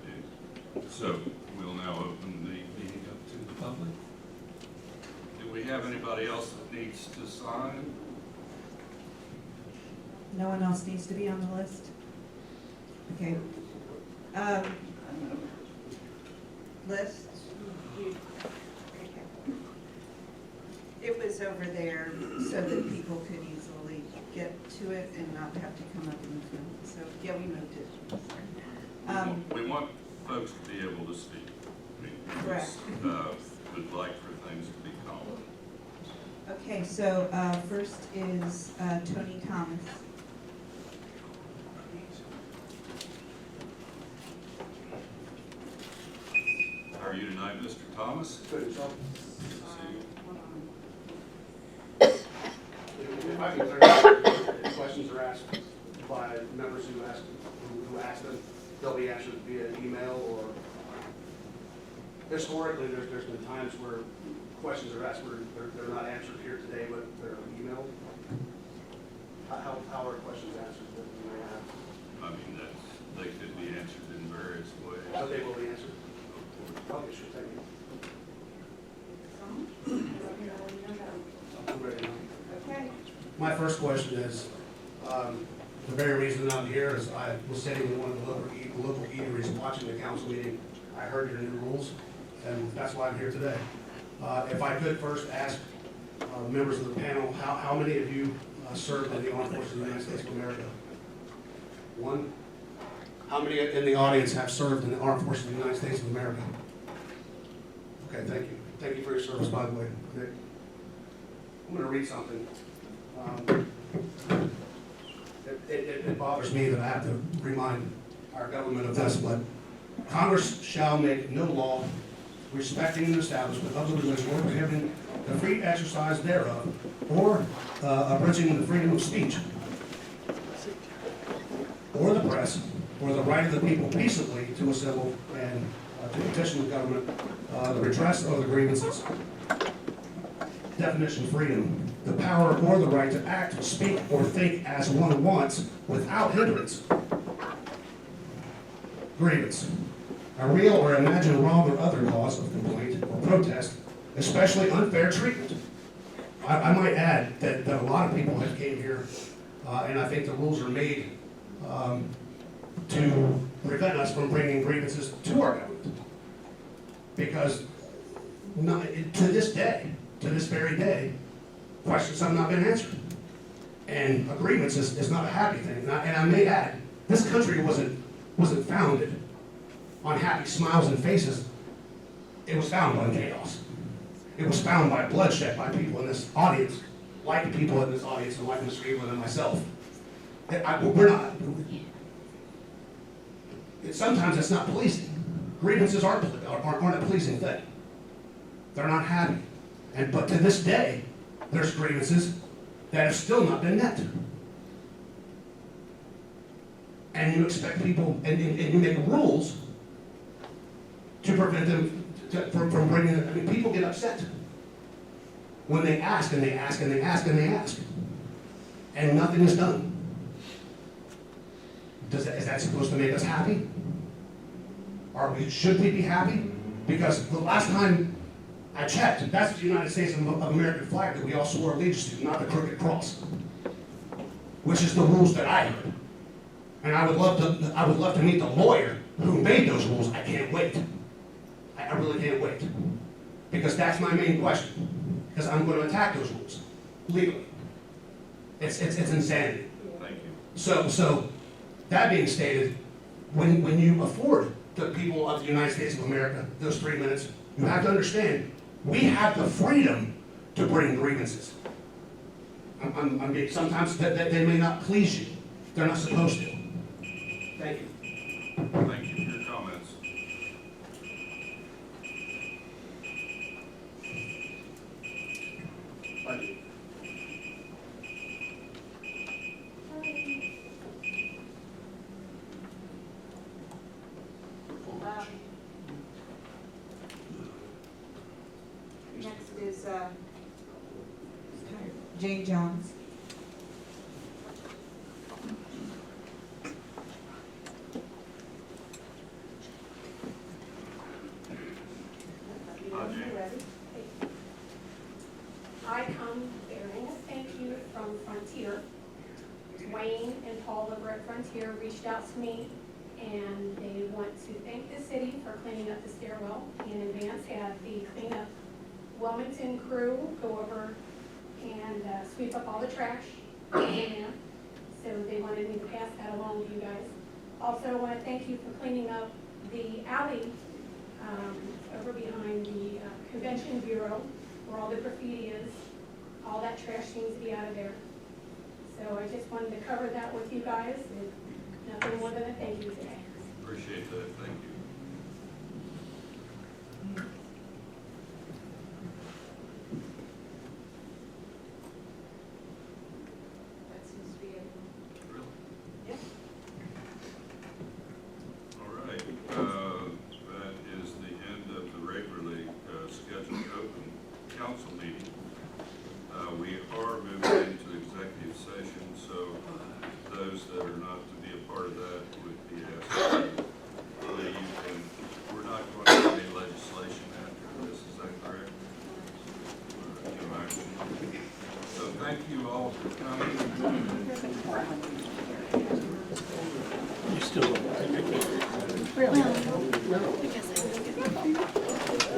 do. So we'll now open the meeting up to the public. Do we have anybody else that needs to sign? No one else needs to be on the list? Okay. List? It was over there so that people could easily get to it and not have to come up in the front. So, yeah, we moved it. We want folks to be able to speak. We Correct. Would like for things to be calm. Okay, so first is Tony Thomas. How are you tonight, Mr. Thomas? Good, See you. If I can clarify, if questions are asked by members who ask them, they'll be answered via email, or historically, there's been times where questions are asked where they're not answered here today, but they're emailed. How are questions answered that you may have? I mean, they could be answered in various ways. So they will be answered? Okay, sure, thank you. I'm ready now. Okay. My first question is, the very reason I'm here is I was sitting in one of the local eateries watching the council meeting. I heard your new rules, and that's why I'm here today. If I could first ask members of the panel, how many of you served in the armed forces of the United States of America? One? How many in the audience have served in the armed forces of the United States of America? Okay, thank you. Thank you for your service, by the way, Nick. I'm going to read something. It bothers me that I have to remind our government of this, but Congress shall make no law respecting the establishment of the religion or prohibiting the free exercise thereof, or abridging the freedom of speech, or the press, or the right of the people peaceably to assemble and to petition the government, the redress of the grievances. Definition: freedom, the power or the right to act, speak, or think as one wants without hindrance. Grievance, a real or imagined wrong or other cause of complaint or protest, especially unfair treatment. I might add that a lot of people have came here, and I think the rules are made to prevent us from bringing grievances to our government. Because to this day, to this very day, questions have not been answered. And a grievance is not a happy thing. And I may add, this country wasn't founded on happy smiles and faces. It was founded on chaos. It was founded by bloodshed by people in this audience, like the people in this audience and like Mr. Evelyn and myself. We're not. Sometimes it's not pleasing. Grievances aren't a pleasing thing. They're not happy. But to this day, there's grievances that have still not been met. And you expect people, and you make rules to prevent them from bringing it. I mean, people get upset when they ask and they ask and they ask and they ask, and nothing is done. Is that supposed to make us happy? Should we be happy? Because the last time I checked, that's the United States of American flag that we all swore allegiance to, not the crooked cross, which is the rules that I heard. And I would love to meet the lawyer who made those rules. I can't wait. I really can't wait. Because that's my main question. Because I'm going to attack those rules legally. It's insanity. Thank you. So that being stated, when you afford the people of the United States of America those 3 minutes, you have to understand, we have the freedom to bring grievances. Sometimes they may not please you. They're not supposed to. Thank you. Thank you for your comments. Thank you. Next is Jane Johns. I come bearing a thank you from Frontier. Wayne and Paul over at Frontier reached out to me, and they want to thank the city for cleaning up the stairwell. In advance, had the cleanup Wilmington crew go over and sweep up all the trash in there. So they wanted me to pass that along to you guys. Also, I want to thank you for cleaning up the alley over behind the Convention Bureau, where all the graffiti is. All that trash needs to be out of there. So I just wanted to cover that with you guys, and nothing more than a thank you today. Appreciate that, thank you. That seems to be it. Really? Yep. All right, that is the end of the regularly scheduled open council meeting. We are moving into executive session, so those that are not to be a part of that would be asked to leave. And we're not going to have any legislation after this, is that correct? No action. So thank you all for coming. You still don't. Really? No, because I think it's